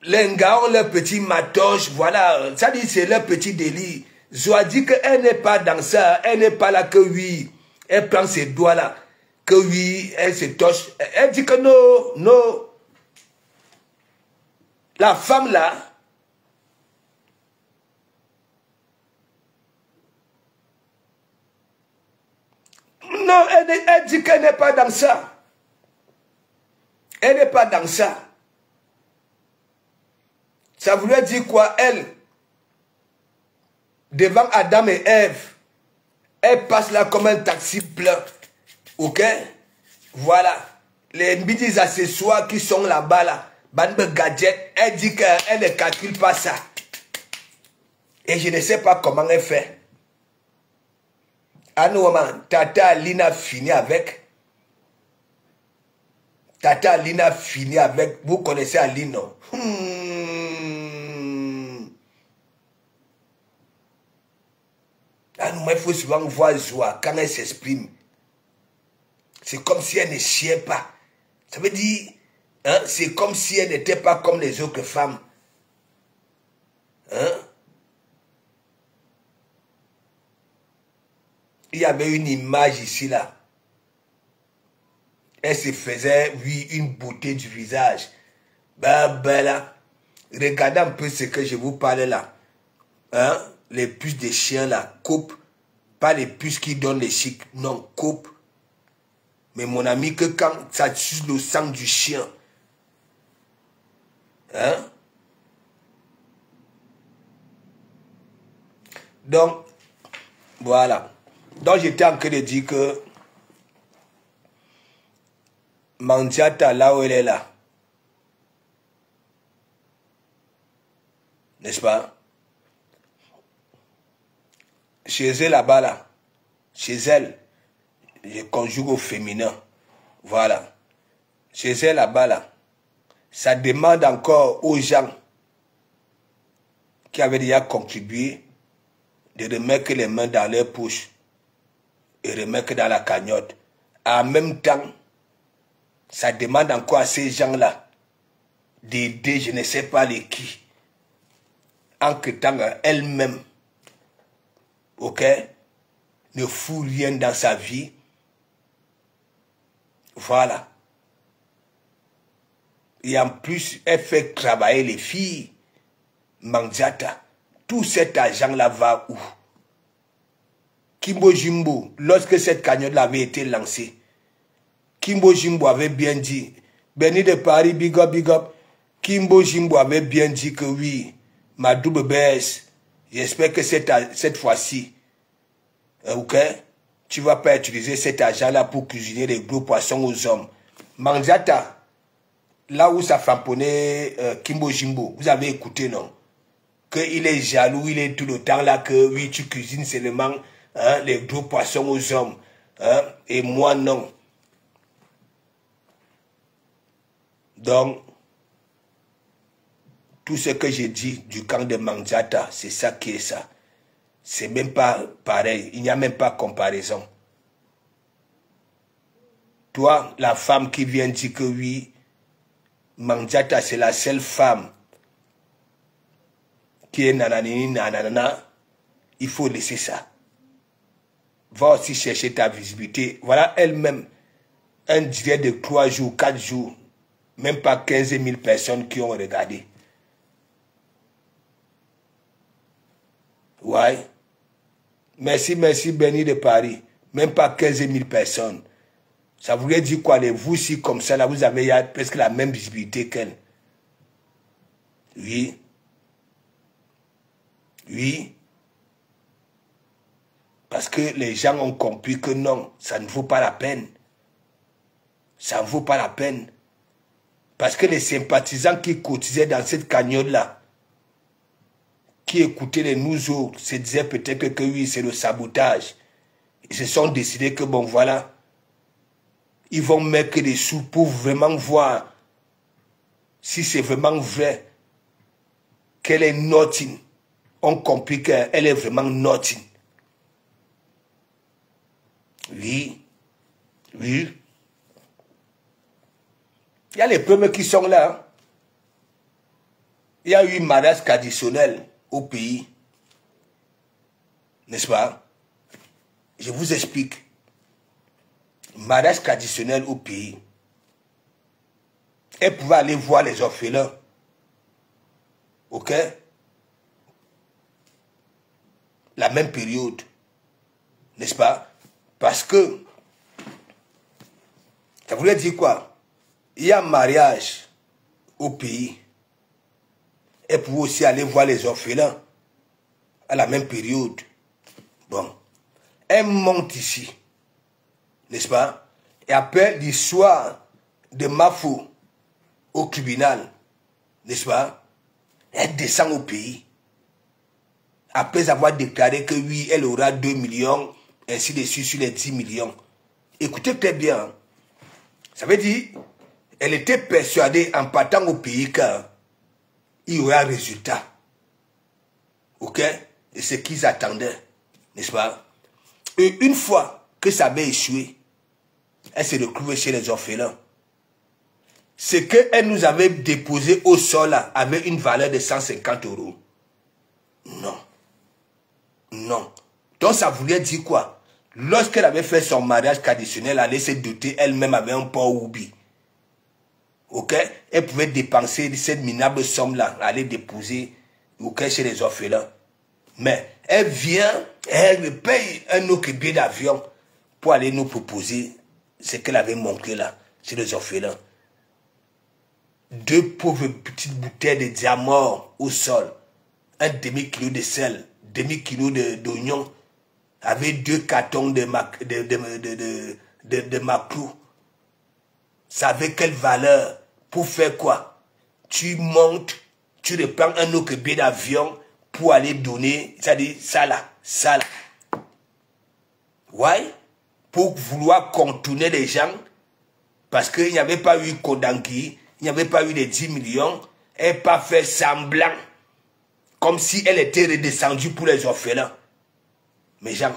les gars ont leurs petits matoches, voilà, ça dit c'est leur petit délit. Je dois dire qu'elle n'est pas dans ça, elle n'est pas là que oui, elle prend ses doigts là. Que oui, elle se touche. Elle dit que non, non. La femme là, non, elle dit qu'elle n'est pas dans ça. Elle n'est pas dans ça. Ça voulait dire quoi, elle? Devant Adam et Ève, elle passe là comme un taxi plein. Ok? Voilà. Les petits accessoires qui sont là-bas, là, bande gadget, elle dit qu'elle ne calcule pas ça. Et je ne sais pas comment elle fait. À nous, Tata Alina finit avec. Tata Alina finit avec. Vous connaissez Aline, non? À nous, il faut souvent voir Zoa quand elle s'exprime. C'est comme si elle ne chiait pas. Ça veut dire, hein, c'est comme si elle n'était pas comme les autres femmes. Hein? Il y avait une image ici, là. Elle se faisait, oui, une beauté du visage. Ben là, regardez un peu ce que je vous parle là. Hein? Les puces des chiens, là, coupe. Pas les puces qui donnent les chics. Non, coupe. Mais mon ami, que quand ça suce le sang du chien, hein? Donc, voilà. Donc, j'étais en train de dire que Mandiata, là où elle est là, n'est-ce pas? Chez elle, là-bas, là, chez elle, je conjugue au féminin. Voilà. Chez elle, là-bas, là, ça demande encore aux gens qui avaient déjà contribué de remettre les mains dans leurs poches et remettre dans la cagnotte. En même temps, ça demande encore à ces gens-là d'aider je ne sais pas les qui. En que temps, elle-même, ok, ne fout rien dans sa vie. Voilà. Et en plus, elle fait travailler les filles. Mandiata. Tout cet argent-là va où? Kimbo Jimbo, lorsque cette cagnotte avait été lancée, Kimbo Jimbo avait bien dit, Béni de Paris, big up, big up. Kimbo Jimbo avait bien dit que oui, ma double baisse, j'espère que cette fois-ci, ok, tu ne vas pas utiliser cet argent-là pour cuisiner des gros poissons aux hommes. Mandiata, là où ça frapponnait Kimbo Jimbo, vous avez écouté, non? Qu'il est jaloux, il est tout le temps là que oui, tu cuisines seulement hein, les gros poissons aux hommes. Hein, et moi, non. Donc, tout ce que j'ai dit du camp de Mandiata, c'est ça qui est ça. C'est même pas pareil. Il n'y a même pas comparaison. Toi, la femme qui vient dire que oui, Mandiata, c'est la seule femme qui est nananini nanana, il faut laisser ça. va aussi chercher ta visibilité. Voilà elle-même un direct de 3 jours, 4 jours, même pas 15 000 personnes qui ont regardé. Ouais. Merci, merci, Béni de Paris. Même pas 15 000 personnes. Ça voulait dire quoi? Vous aussi, comme ça, là, vous avez presque la même visibilité qu'elle. Oui. Oui. Parce que les gens ont compris que non, ça ne vaut pas la peine. Ça ne vaut pas la peine. Parce que les sympathisants qui cotisaient dans cette cagnotte-là, qui écoutaient les nous autres, se disaient peut-être que oui, c'est le sabotage. Ils se sont décidés que bon, voilà, ils vont mettre des sous pour vraiment voir si c'est vraiment vrai qu'elle est nothing. On compris qu'elle est vraiment nothing. Oui. Oui. Il y a les premiers qui sont là. Il y a eu un mariage traditionnel au pays. N'est-ce pas? Je vous explique. Mariage traditionnel au pays. Elle pouvait aller voir les orphelins. Ok? La même période. N'est-ce pas? Parce que, ça voulait dire quoi? Il y a un mariage au pays. Elle pouvait aussi aller voir les orphelins à la même période. Bon. Elle monte ici. N'est-ce pas? Et après l'histoire de Mafou au tribunal, n'est-ce pas? Elle descend au pays. Après avoir déclaré que oui, elle aura 2 millions, ainsi de suite sur les 10 millions. Écoutez très bien. Ça veut dire, elle était persuadée en partant au pays qu'il y aura un résultat. Ok? Et ce qu'ils attendaient. N'est-ce pas? Et une fois que ça avait échoué, elle s'est retrouvée chez les orphelins. Ce qu'elle nous avait déposé au sol là, avait une valeur de 150 €. Non. Non. Donc ça voulait dire quoi? Lorsqu'elle avait fait son mariage traditionnel, elle allait se doter elle-même avec un port oubi. Ok? Elle pouvait dépenser cette minable somme-là, aller déposer chez les orphelins. Mais elle vient, elle paye un autre billet d'avion pour aller nous proposer ce qu'elle avait montré là, chez les orphelins. 2 pauvres petites bouteilles de diamants au sol, un demi-kilo de sel, demi-kilo d'oignons, avec 2 cartons de maclou. Ça avait quelle valeur? Pour faire quoi? Tu montes, tu reprends un autre billet d'avion pour aller donner, c'est-à-dire ça là. Ouais? Pour vouloir contourner les gens, parce qu'il n'y avait pas eu Kodanki, il n'y avait pas eu les 10 millions, elle n'a pas fait semblant, comme si elle était redescendue pour les orphelins. Mes gens,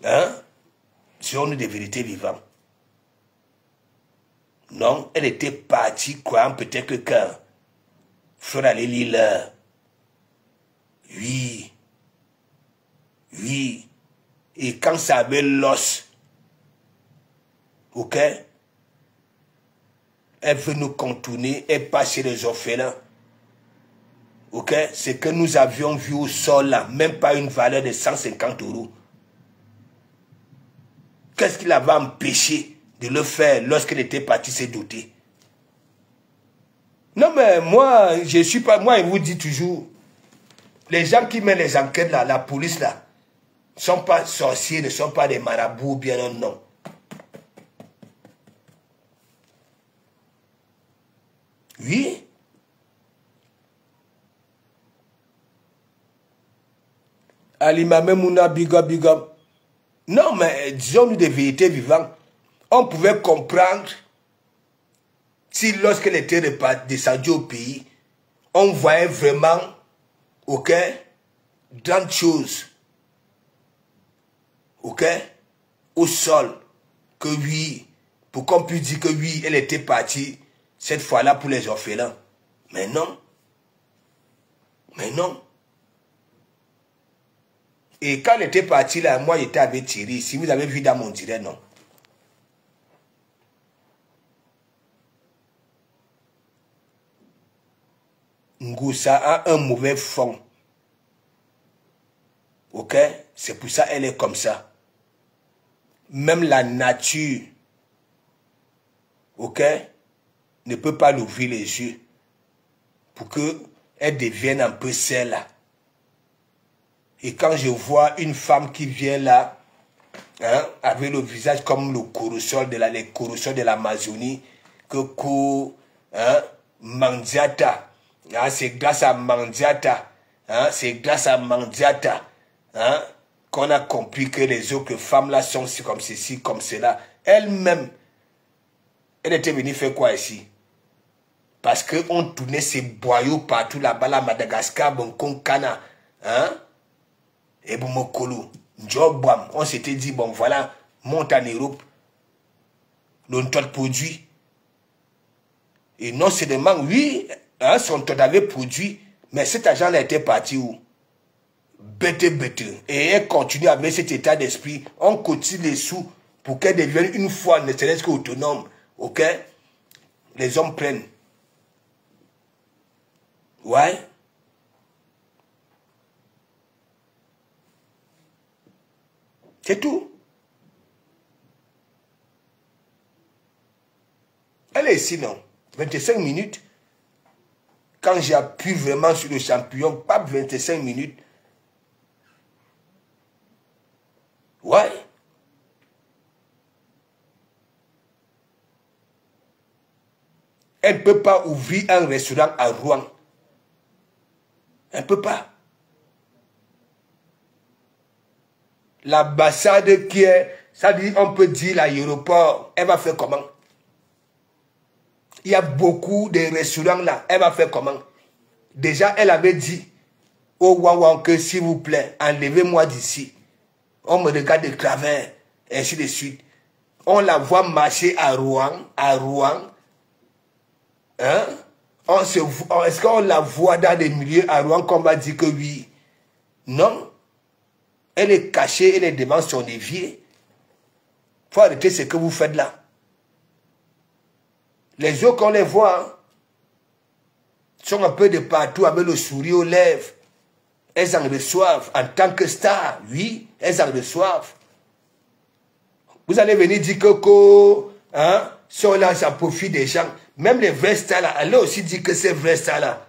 hein? Serons-nous des vérités vivantes? Non, elle était partie croyant peut-être que Fleur allait lire. Oui. Oui. Et quand ça avait l'os, ok? Elle veut nous contourner, elle passe chez les orphelins. Ok? Ce que nous avions vu au sol là, même pas une valeur de 150 €. Qu'est-ce qui l'avait empêché de le faire lorsqu'elle était partie se doter? Non mais moi, je suis pas, moi je vous dis toujours, les gens qui mènent les enquêtes là, la police là, ne sont pas sorciers, ne sont pas des marabouts, bien non. Oui. Alimame Mouna, big up. Non, mais disons-nous des vérités vivantes. On pouvait comprendre si lorsqu'elle était descendue au pays, on voyait vraiment, ok, grandes choses, ok, au sol, que oui, pour qu'on puisse dire que oui, elle était partie cette fois-là pour les orphelins. Mais non. Mais non. Et quand elle était partie là, moi j'étais avec Thierry. Si vous avez vu dans mon direct, non. Ngoussa a un mauvais fond. Ok? C'est pour ça qu'elle est comme ça. Même la nature, ok, ne peut pas l'ouvrir les yeux pour qu'elle devienne un peu celle-là. Et quand je vois une femme qui vient là, hein, avec le visage comme le corosol les corosols de l'Amazonie, que hein, Mandiata, hein, c'est grâce à Mandiata, hein, c'est grâce à Mandiata, hein, qu'on a compris que les autres femmes là sont comme ceci, comme cela. Elle-même, elle était venue faire quoi ici? Parce qu'on tournait ces boyaux partout là-bas, là, Madagascar, Bonkon, Kana, hein, et Boumokolo, Djobwam. On s'était dit, bon voilà, monte en Europe, l'on te produit. Et non seulement, oui, hein, son taux avait produit, mais cet argent-là était parti où? Bête. Et elle continue avec cet état d'esprit. On cotise les sous pour qu'elle devienne une fois, ne serait-ce qu'autonome. Ok? Les hommes prennent. Ouais? C'est tout. Elle est ici, non? 25 minutes. Quand j'appuie vraiment sur le champignon, pas 25 minutes. Ouais. Elle ne peut pas ouvrir un restaurant à Rouen. Elle ne peut pas. L'ambassade qui est, ça dit, on peut dire l'aéroport, elle va faire comment? Il y a beaucoup de restaurants là, elle va faire comment? Déjà, elle avait dit au Wawan que s'il vous plaît, enlevez-moi d'ici. On me regarde de travers, et ainsi de suite. On la voit marcher à Rouen, hein? Est-ce qu'on la voit dans des milieux à Rouen qu'on va dire que oui? Non. Elle est cachée, elle est devant son évier. Il faut arrêter ce que vous faites là. Les autres, qu'on les voit, hein, sont un peu de partout avec le sourire aux lèvres. Elles en reçoivent en tant que star. Oui, elles en reçoivent. Vous allez venir dire que hein, sont là, ça profite des gens. Même les vrais stars là, elle a aussi dit que ces vrais stars là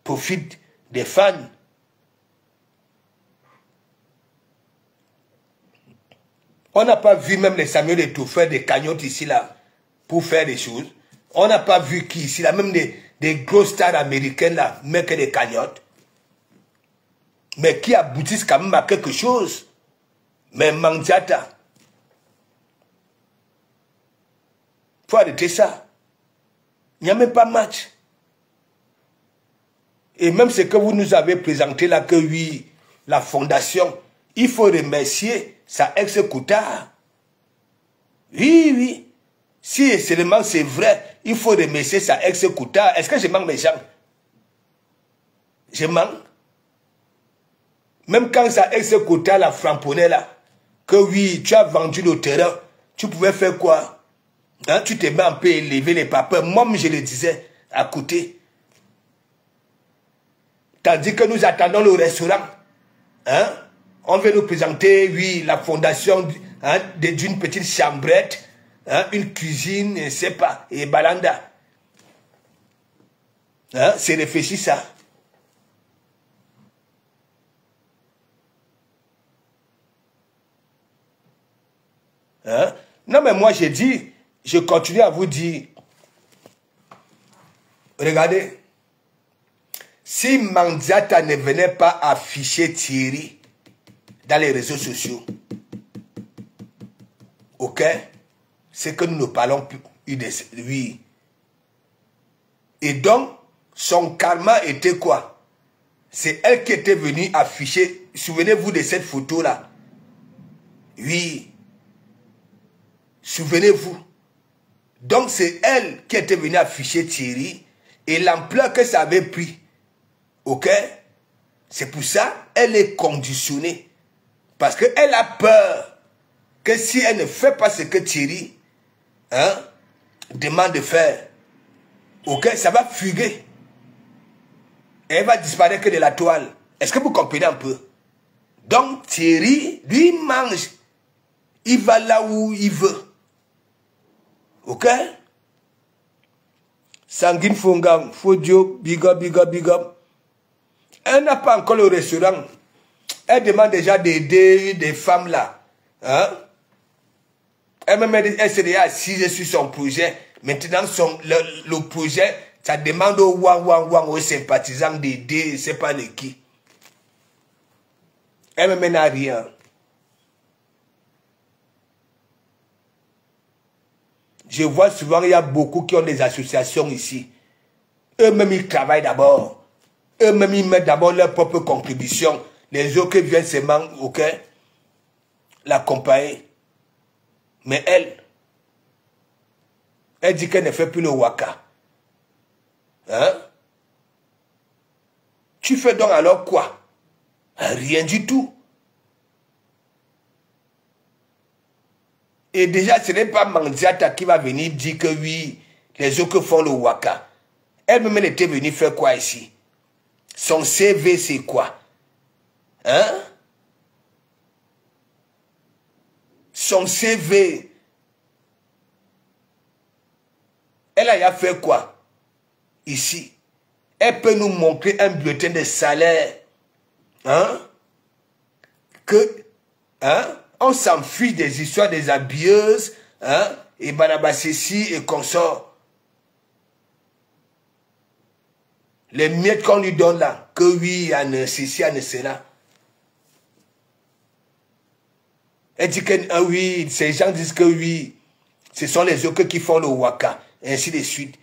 profitent des fans. On n'a pas vu même les Samuel Eto'o faire des cagnottes ici là pour faire des choses. On n'a pas vu qui ici là, même des grosses stars américaines là, mais que des cagnottes. Mais qui aboutissent quand même à quelque chose. Mais Mandiata. Il faut arrêter ça. Il n'y a même pas match. Et même ce que vous nous avez présenté là, que oui, la fondation, il faut remercier sa ex-Koutard. Oui. Si seulement c'est vrai, il faut remercier sa ex-Koutard. Est-ce que je manque mes gens? Je manque. Même quand sa ex-Koutard la frapponnait là, que oui, tu as vendu le terrain, tu pouvais faire quoi? Hein, tu te mets un peu élever les papas. Moi, je le disais à côté. Tandis que nous attendons le restaurant. Hein? On veut nous présenter, oui, la fondation hein, d'une petite chambrette, hein, une cuisine, je ne sais pas, et Balanda. Hein? C'est réfléchi ça. Hein? Non, mais moi, j'ai dit, je continue à vous dire, regardez, si Mandiata ne venait pas afficher Thierry dans les réseaux sociaux, ok, c'est que nous ne parlons plus de lui. Et donc, son karma était quoi? C'est elle qui était venue afficher, souvenez-vous de cette photo-là. Oui. Souvenez-vous. Donc, c'est elle qui était venue afficher Thierry et l'ampleur que ça avait pris. Ok? C'est pour ça, elle est conditionnée. Parce qu'elle a peur que si elle ne fait pas ce que Thierry demande de faire, ok, ça va fuguer. Et elle va disparaître que de la toile. Est-ce que vous comprenez un peu? Donc Thierry, lui, mange. Il va là où il veut. Ok? Sanguine Fongam, Fodio, big up, big up, big up. Elle n'a pas encore le restaurant. Elle demande déjà d'aider des femmes là. Hein? Elle s'est déjà assise sur son projet. Maintenant, le projet, ça demande aux sympathisants d'aider, je ne sais pas de qui. Elle n'a rien. Je vois souvent, il y a beaucoup qui ont des associations ici. Eux-mêmes, ils travaillent d'abord. Eux-mêmes, ils mettent d'abord leur propre contribution. Les autres viennent seulement, ok, l'accompagner. Mais elle dit qu'elle ne fait plus le waka. Hein? Tu fais donc alors quoi? Rien du tout. Et déjà, ce n'est pas Mandiata qui va venir dire que oui, les autres font le waka. Elle-même, elle était venue faire quoi ici? Son CV, c'est quoi? Hein? Son CV. Elle a fait quoi? Ici. Elle peut nous montrer un bulletin de salaire. Hein? Que, hein? On s'en fiche des histoires des habilleuses, hein? Et Banabassi et consorts. Les miettes qu'on lui donne là, que oui, il y a ceci, il y a cela. Elle dit que ah oui, ces gens disent que oui, ce sont les autres qui font le waka, et ainsi de suite.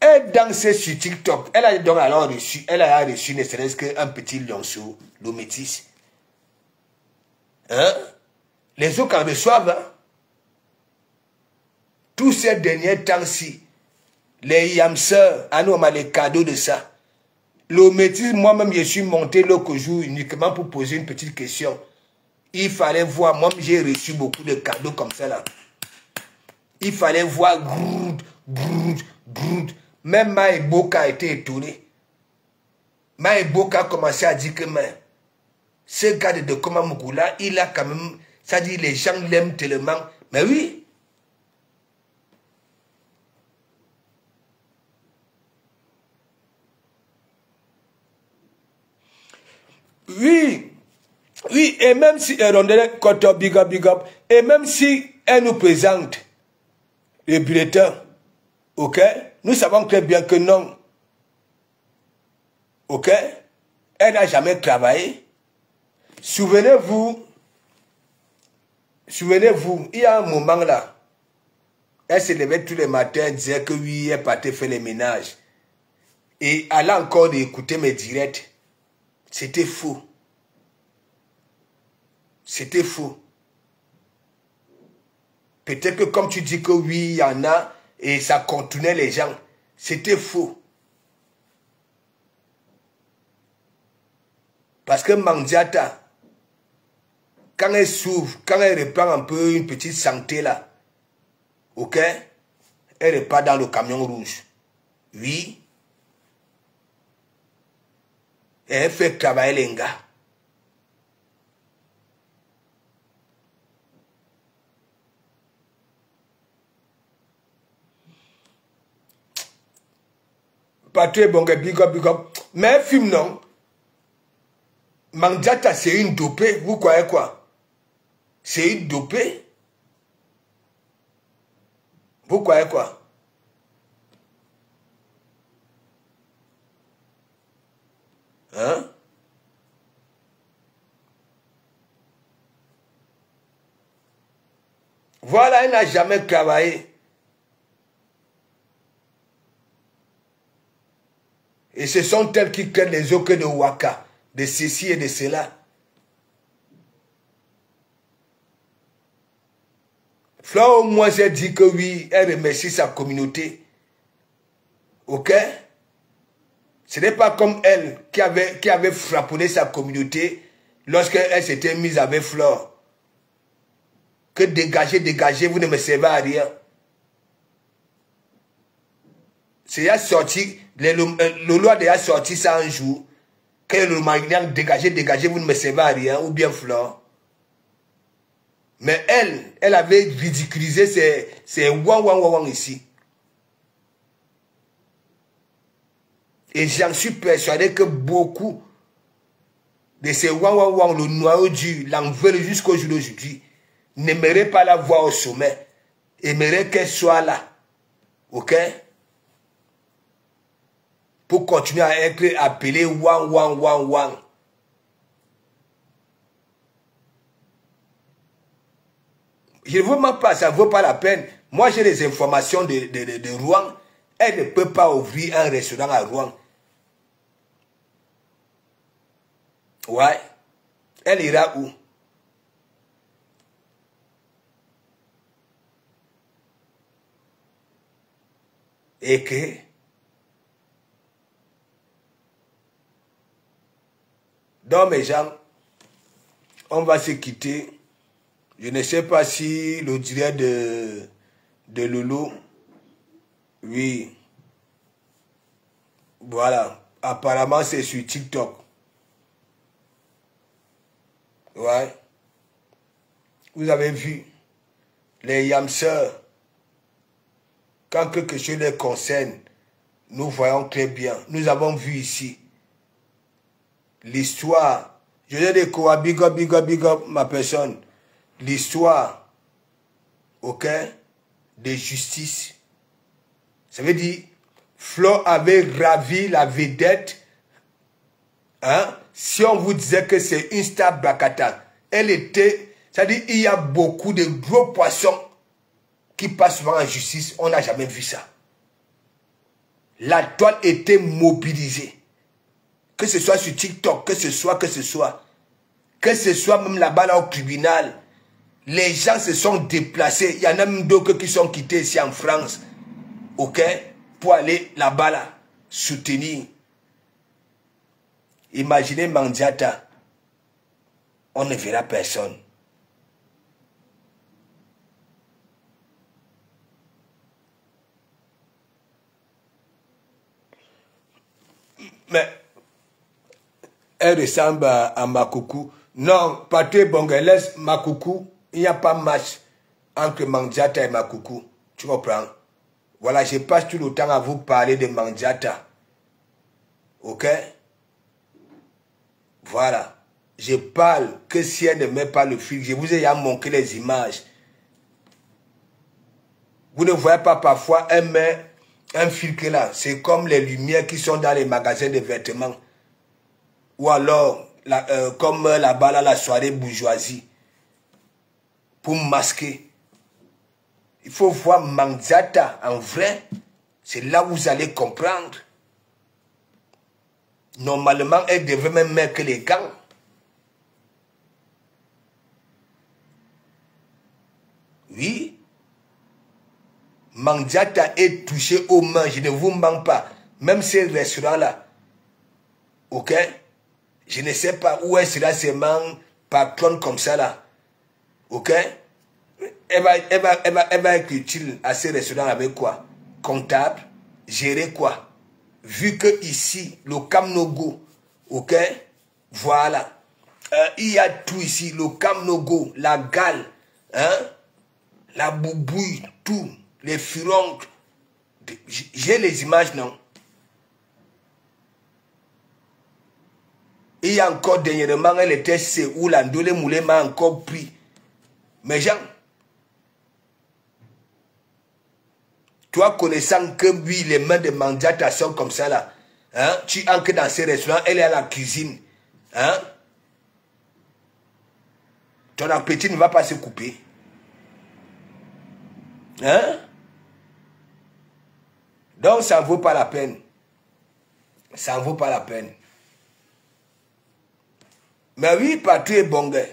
Elle dansait sur TikTok. Elle a donc alors reçu, ne serait-ce qu'un petit lionceau, le métis. Hein? Les autres en reçoivent. Hein? Tous ces derniers temps-ci, les yamseurs, nous on a les cadeaux de ça. Le métis, moi-même, je suis monté l'autre jour uniquement pour poser une petite question. Il fallait voir, moi j'ai reçu beaucoup de cadeaux comme ça là. Il fallait voir, groud. Même Maïboka a été étonné. Maïboka a commencé à dire que ce gars de Komamoukoula, il a quand même, ça dit les gens l'aiment tellement. Mais oui. Oui, et même si Rondelle Koto, big up, et même si elle nous présente le bulletin, ok, nous savons très bien que non, ok, elle n'a jamais travaillé. Souvenez-vous, il y a un moment là, elle se levait tous les matins, elle disait que oui, elle partait faire les ménages. Et elle a encore d'écouter mes directs. C'était faux. C'était faux. Peut-être que comme tu dis que oui, il y en a, et ça contenait les gens. C'était faux. Parce que Mandiata, quand elle s'ouvre, quand elle reprend un peu une petite santé là, ok, elle repart dans le camion rouge. Oui. Et elle fait travailler les gars. Patrick Bonga, big up. Mais film non. Mandiata, c'est une dopée. Vous croyez quoi? C'est une dopée. Vous croyez quoi? Hein? Voilà, elle n'a jamais travaillé. Et ce sont elles qui créent les ocres de Waka, de ceci et de cela. Flore au moins elle dit que oui, elle remercie sa communauté. Ok? Ce n'est pas comme elle qui avait frapponné sa communauté lorsqu'elle s'était mise avec Flore. Que dégagez, dégagez, vous ne me servez à rien. C'est déjà sorti, Lolo a déjà sorti ça un jour. Que le Magnan dégagez, dégagez, vous ne me servez à rien, ou bien Flore. Mais elle avait ridiculisé ces wang ici. Et j'en suis persuadé que beaucoup de ces wang, le noyau dur, l'en veulent jusqu'au jour d'aujourd'hui, n'aimeraient pas la voir au sommet. Aimeraient qu'elle soit là. Ok? Pour continuer à être appelé wang. Je ne veux même pas, ça ne vaut pas la peine. Moi, j'ai des informations de Rouen. Elle ne peut pas ouvrir un restaurant à Rouen. Ouais. Elle ira où? Et que? Donc, mes gens, on va se quitter. Je ne sais pas si le direct de Lolo, oui, voilà, apparemment c'est sur TikTok. Ouais. Vous avez vu, les yamseurs, quand quelque chose les concerne, nous voyons très bien. Nous avons vu ici l'histoire. Je dis de quoi, big up ma personne. L'histoire, ok, de justice. Ça veut dire, Flo avait ravi la vedette. Hein? Si on vous disait que c'est une star Bakata, elle était, c'est-à-dire, il y a beaucoup de gros poissons qui passent souvent en justice. On n'a jamais vu ça. La toile était mobilisée. Que ce soit sur TikTok, que ce soit même là-bas là, au tribunal. Les gens se sont déplacés. Il y en a même d'autres qui sont quittés ici en France. Ok? Pour aller là-bas, là, soutenir. Imaginez Mandiata. On ne verra personne. Mais elle ressemble à Makoukou. Non, Patrick Bongeles, Makoukou, il n'y a pas match entre Mandiata et Makoukou. Tu comprends? Voilà, je passe tout le temps à vous parler de Mandiata. Ok? Voilà. Je parle que si elle ne met pas le fil, je vous ai déjà montré les images. Vous ne voyez pas parfois, elle met un fil que là. C'est comme les lumières qui sont dans les magasins de vêtements. Ou alors, comme là-bas, là, la soirée bourgeoisie. Pour masquer. Il faut voir Mandiata en vrai. C'est là où vous allez comprendre. Normalement, elle devrait même mettre que les gants. Oui. Mandiata est touché aux mains. Je ne vous mens pas. Même ces restaurants-là. Ok? Je ne sais pas où est-ce là ces mains patronnes comme ça là. Ok? Elle va être utile à ces restaurants avec quoi? Comptable, gérer quoi? Vu que ici, le Kamnogo, ok? Voilà. Il y a tout ici, le Kamnogo, la gale, hein? La boubouille, tout, les furoncles. J'ai les images, non? Il y a encore dernièrement, elle était où l'Andolé Moulé m'a encore pris. Mais Jean, toi connaissant que oui, les mains de Mandiata sont comme ça là, hein? Tu entres dans ces restaurants, elle est à la cuisine. Hein? Ton appétit ne va pas se couper. Hein? Donc ça ne vaut pas la peine. Ça ne vaut pas la peine. Mais oui, Patrick Bongue.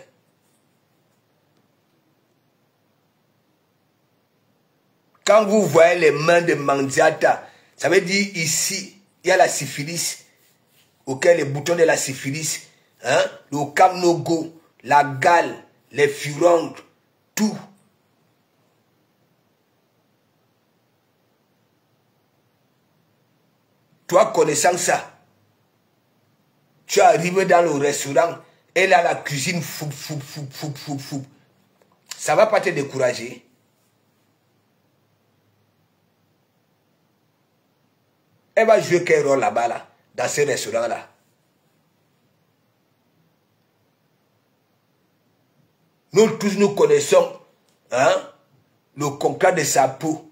Quand vous voyez les mains de Mandiata, ça veut dire ici, il y a la syphilis. ok, les boutons de la syphilis, hein, le camnogo, la gale, les furondes, tout. Toi, connaissant ça, tu arrives dans le restaurant, et là, la cuisine, fou. Ça ne va pas te décourager. Elle va jouer quel rôle là-bas, là, dans ce restaurant-là? Nous tous, nous connaissons, hein, le concret de sa peau,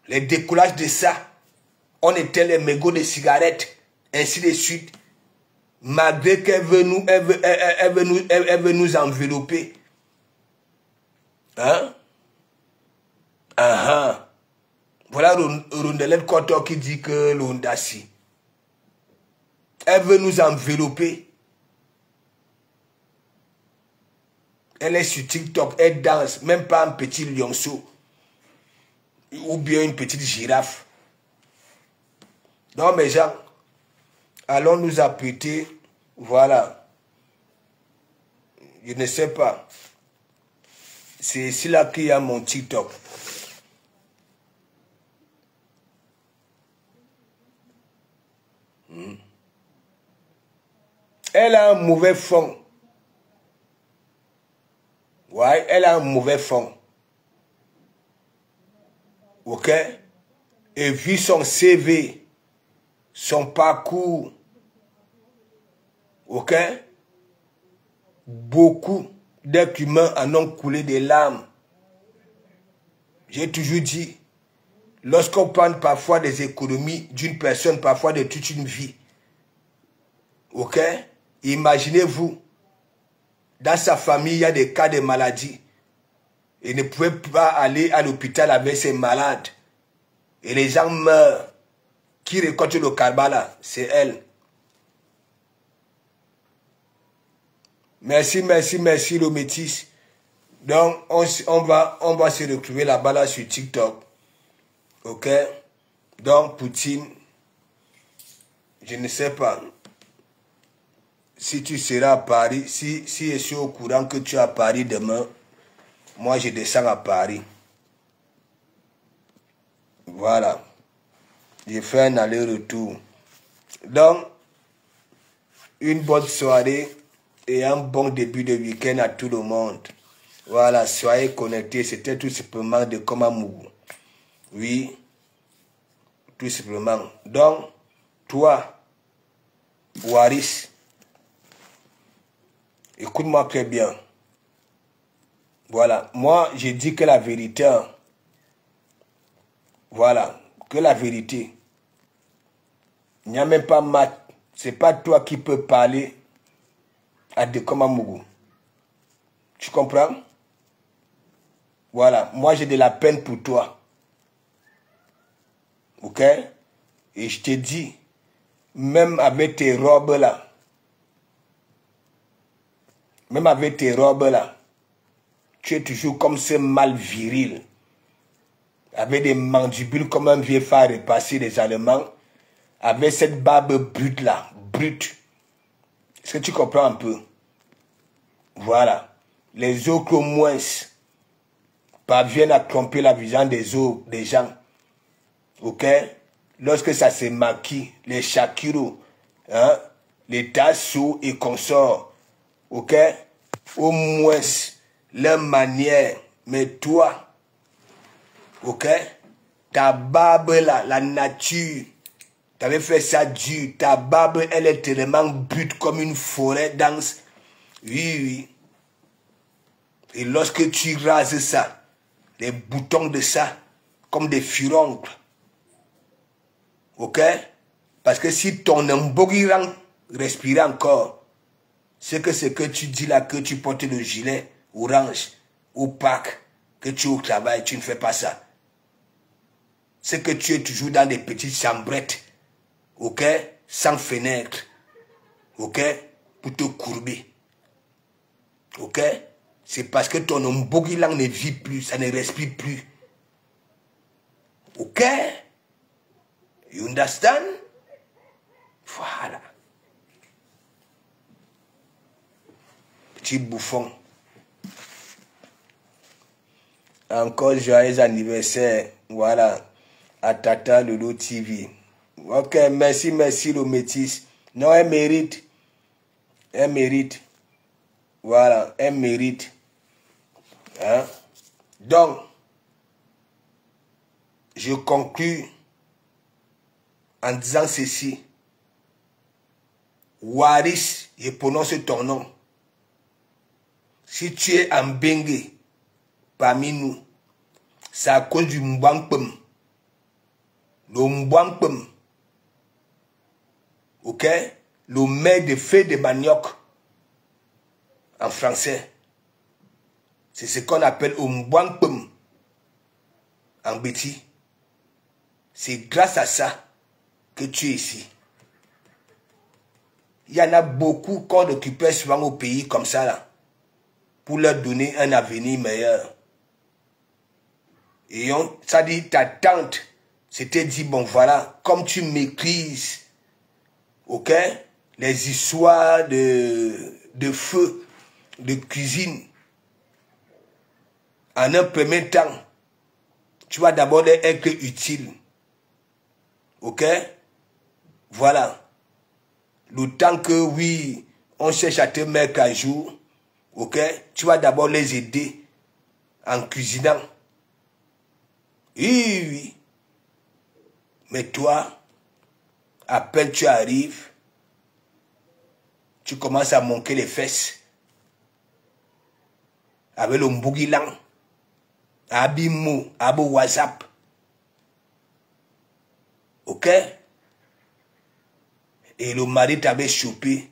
les décollages de ça. On était les mégots de cigarettes, ainsi de suite. Malgré qu'elle veut nous envelopper. Hein? Voilà Rondelette Koto qui dit que l'ondassi. Elle veut nous envelopper. Elle est sur TikTok, elle danse, même pas un petit lionceau. Ou bien une petite girafe. Non, mes gens, allons nous apprêter, voilà. Je ne sais pas. C'est ici là qu'il y a mon TikTok. Elle a un mauvais fond. Ouais, elle a un mauvais fond. Ok? Et vu son CV, son parcours, ok? Beaucoup d'êtres humains en ont coulé des larmes. J'ai toujours dit, lorsqu'on parle parfois des économies d'une personne, parfois de toute une vie, ok? Imaginez-vous, dans sa famille, il y a des cas de maladie. Il ne pouvait pas aller à l'hôpital avec ses malades. Et les gens meurent. Qui récolte le Karbala? C'est elle. Merci, le métis. Donc, on va se retrouver là-bas là, sur TikTok. Ok? Donc, Poutine, je ne sais pas si tu seras à Paris. Si je suis au courant que tu es à Paris demain, moi, je descends à Paris. Voilà. J'ai fait un aller-retour. Donc, une bonne soirée et un bon début de week-end à tout le monde. Voilà, soyez connectés. C'était tout simplement de Komamougou. Oui, tout simplement. Donc, toi, Waris, écoute-moi très bien. Voilà, moi, j'ai dit que la vérité, voilà, que la vérité, il n'y a même pas maths. C'est pas toi qui peux parler à de Komamougou. Tu comprends? Voilà, moi j'ai de la peine pour toi. Ok? Et je te dis, même avec tes robes là, tu es toujours comme ce mâle viril, avec des mandibules comme un vieux phare repassé des Allemands, avec cette barbe brute là, brute. Est-ce que tu comprends un peu? Voilà. Les autres au moins parviennent à tromper la vision des autres, des gens. Ok? Lorsque ça se maquille, les Shakiro, hein, les Tasso et consorts, ok? Au moins, leur manière, mais toi, ok? Ta barbe là, la nature, tu avais fait ça dur, ta barbe, elle est tellement brute comme une forêt dense. Oui. Et lorsque tu rases ça, les boutons de ça, comme des furoncles, ok? Parce que si ton emboguirant respire encore, c'est que ce que tu dis là, que tu portes le gilet orange ou Pâques, que tu es au travail, tu ne fais pas ça. C'est que tu es toujours dans des petites chambrettes, ok? Sans fenêtre, ok? Pour te courber, ok? C'est parce que ton emboguirant ne vit plus, ça ne respire plus. Ok? You understand? Voilà. Petit bouffon. Encore joyeux anniversaire. Voilà. À Tata Lolo TV. Ok, merci, merci le métis. Non, elle mérite. Elle mérite. Voilà, elle mérite. Hein? Donc, je conclus en disant ceci. Waris, je prononce ton nom. Si tu es en Bengue parmi nous, c'est à cause du Mbwampem. Le Mbwampem. Ok? Le maire de feu de manioc. En français. C'est ce qu'on appelle Mbwampem. En Béti. C'est grâce à ça que tu es ici. Il y en a beaucoup qu'on occupait souvent au pays comme ça là. Pour leur donner un avenir meilleur. Et ça dit, ta tante s'était dit, bon voilà, comme tu maîtrises, ok, les histoires de feu, de cuisine, en un premier temps, tu vas d'abord être utile. Ok? Voilà. Le temps que, oui, on cherche à te mettre à jour, ok? Tu vas d'abord les aider en cuisinant. Oui, oui. Mais toi, à peine tu arrives, tu commences à manquer les fesses. Avec le mbougilan, abimo, abo WhatsApp. Ok? Et le mari t'avait chopé.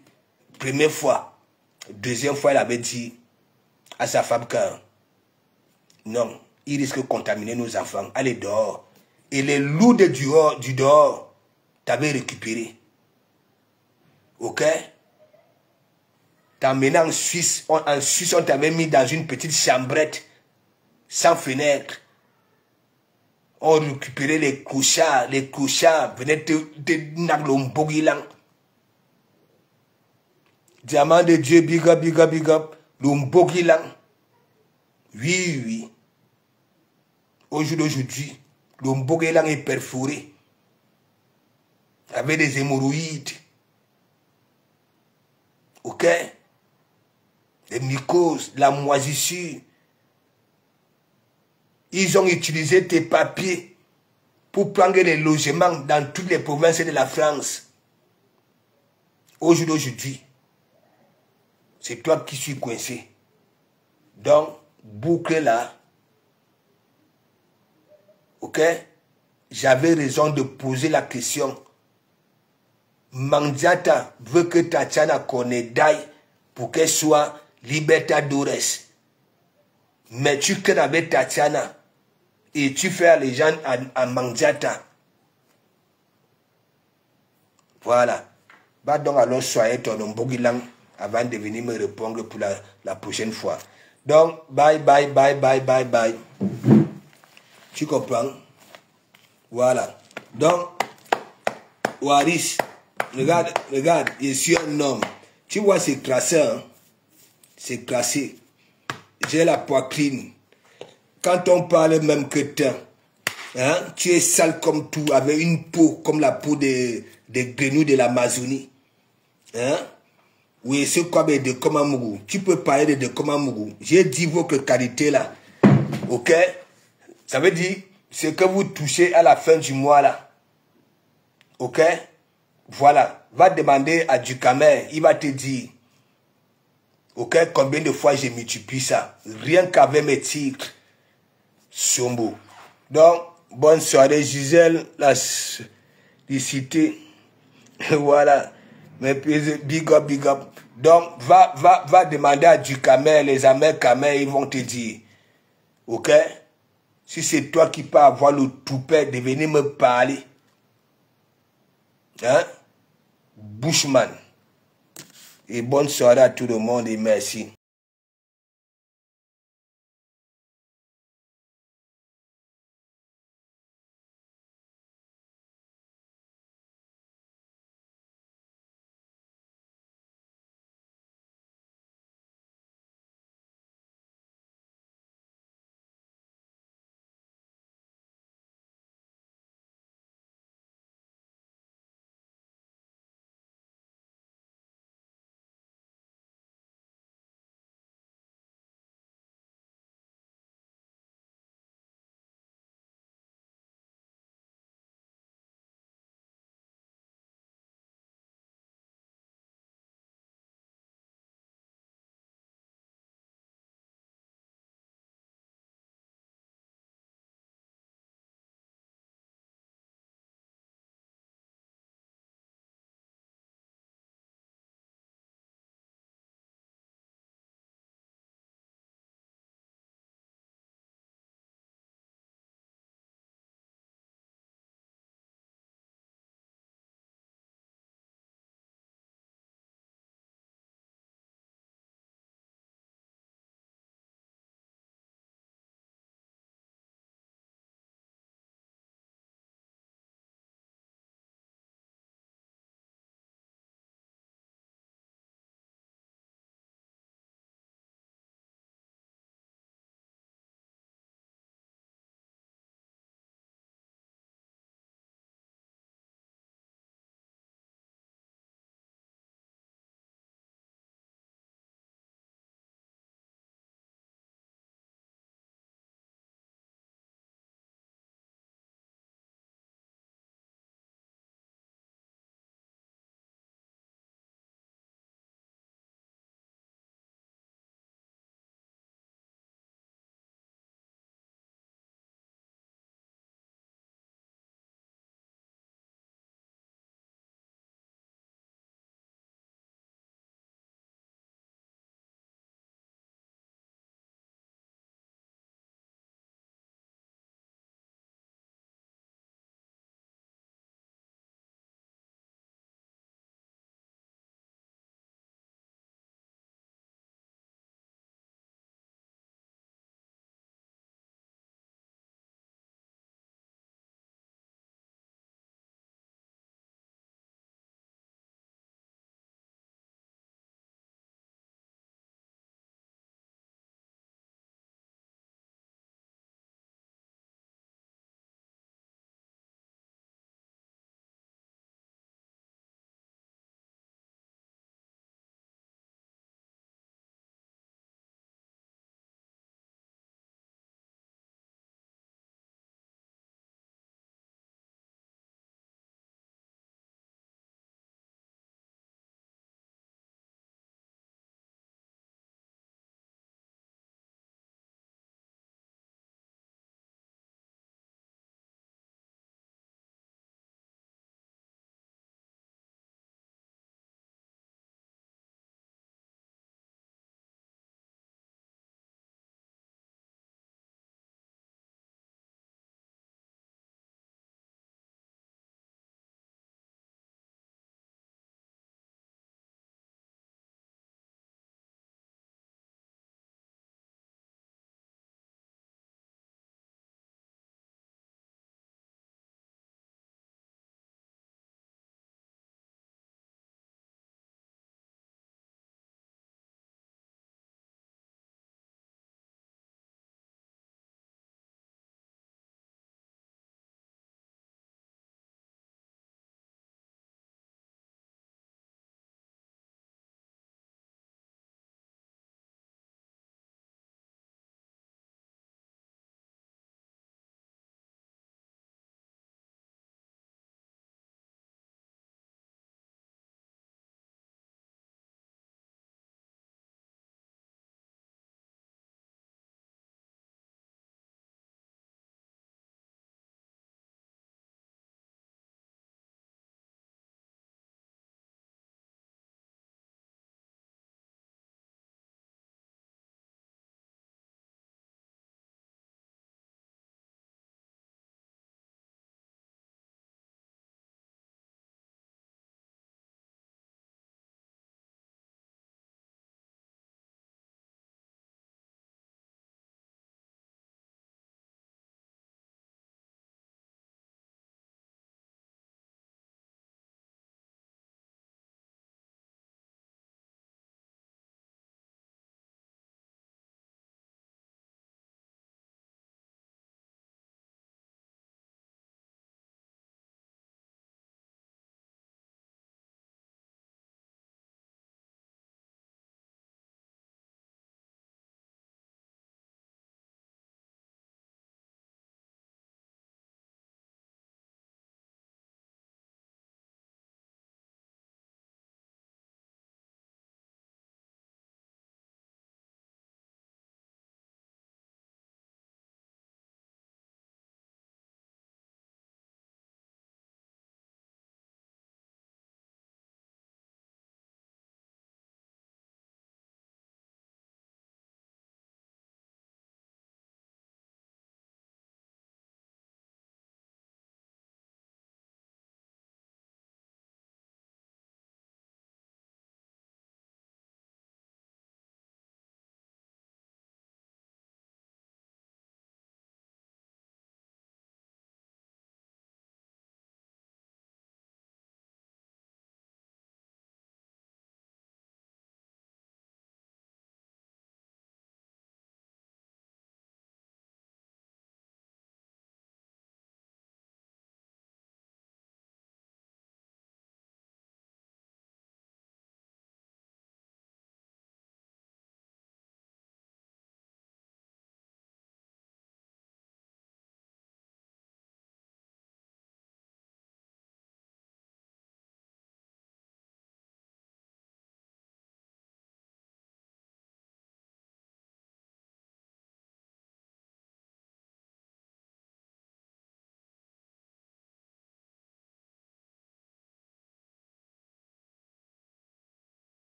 Première fois. Deuxième fois, il avait dit à sa femme que non, il risque de contaminer nos enfants. Allez dehors. Et les loups du dehors t'avaient récupéré. Ok? T'as emmené en Suisse. En Suisse, on t'avait mis dans une petite chambrette sans fenêtre. On récupérait les clochards. Les clochards venaient te naglombogilan. Diamant de Dieu, big up, big up, big up. L'ombogilan. Oui, oui. Au jour d'aujourd'hui, l'ombogilan est perforé. Avec des hémorroïdes. Ok? Les mycoses, la moisissure. Ils ont utilisé tes papiers pour prendre les logements dans toutes les provinces de la France. Au jour d'aujourd'hui, c'est toi qui suis coincé. Donc, boucle là. Ok? J'avais raison de poser la question. Mandiata veut que Tatiana Konédaï pour qu'elle soit Libertadores. Mais tu crées avec Tatiana et tu fais les gens à Mandiata. Voilà. Bah donc alors soyez ton Mbogilang avant de venir me répondre pour la prochaine fois. Donc, bye, bye, bye, bye, bye, bye. Tu comprends? Voilà. Donc, Waris, regarde, regarde, je suis un homme. Tu vois, c'est crassé, hein? C'est crassé. J'ai la poitrine. Quand on parle même que hein, tu es sale comme tout, avec une peau comme la peau des grenouilles de l'Amazonie. Hein? Oui, c'est comme de Komamougou. Tu peux parler de Komamougou. J'ai dit votre qualité là. Ok? Ça veut dire ce que vous touchez à la fin du mois là. Ok? Voilà. Va demander à Ducamer. Il va te dire. Ok? Combien de fois j'ai multiplié ça? Rien qu'avec mes titres. Sombo. Donc, bonne soirée, Gisèle. La cité. Voilà. Mais big up, big up. Donc, va demander à Ducamer, les Américains, ils vont te dire. Ok? Si c'est toi qui peux avoir le toupet de venir me parler. Hein? Bushman. Et bonne soirée à tout le monde et merci.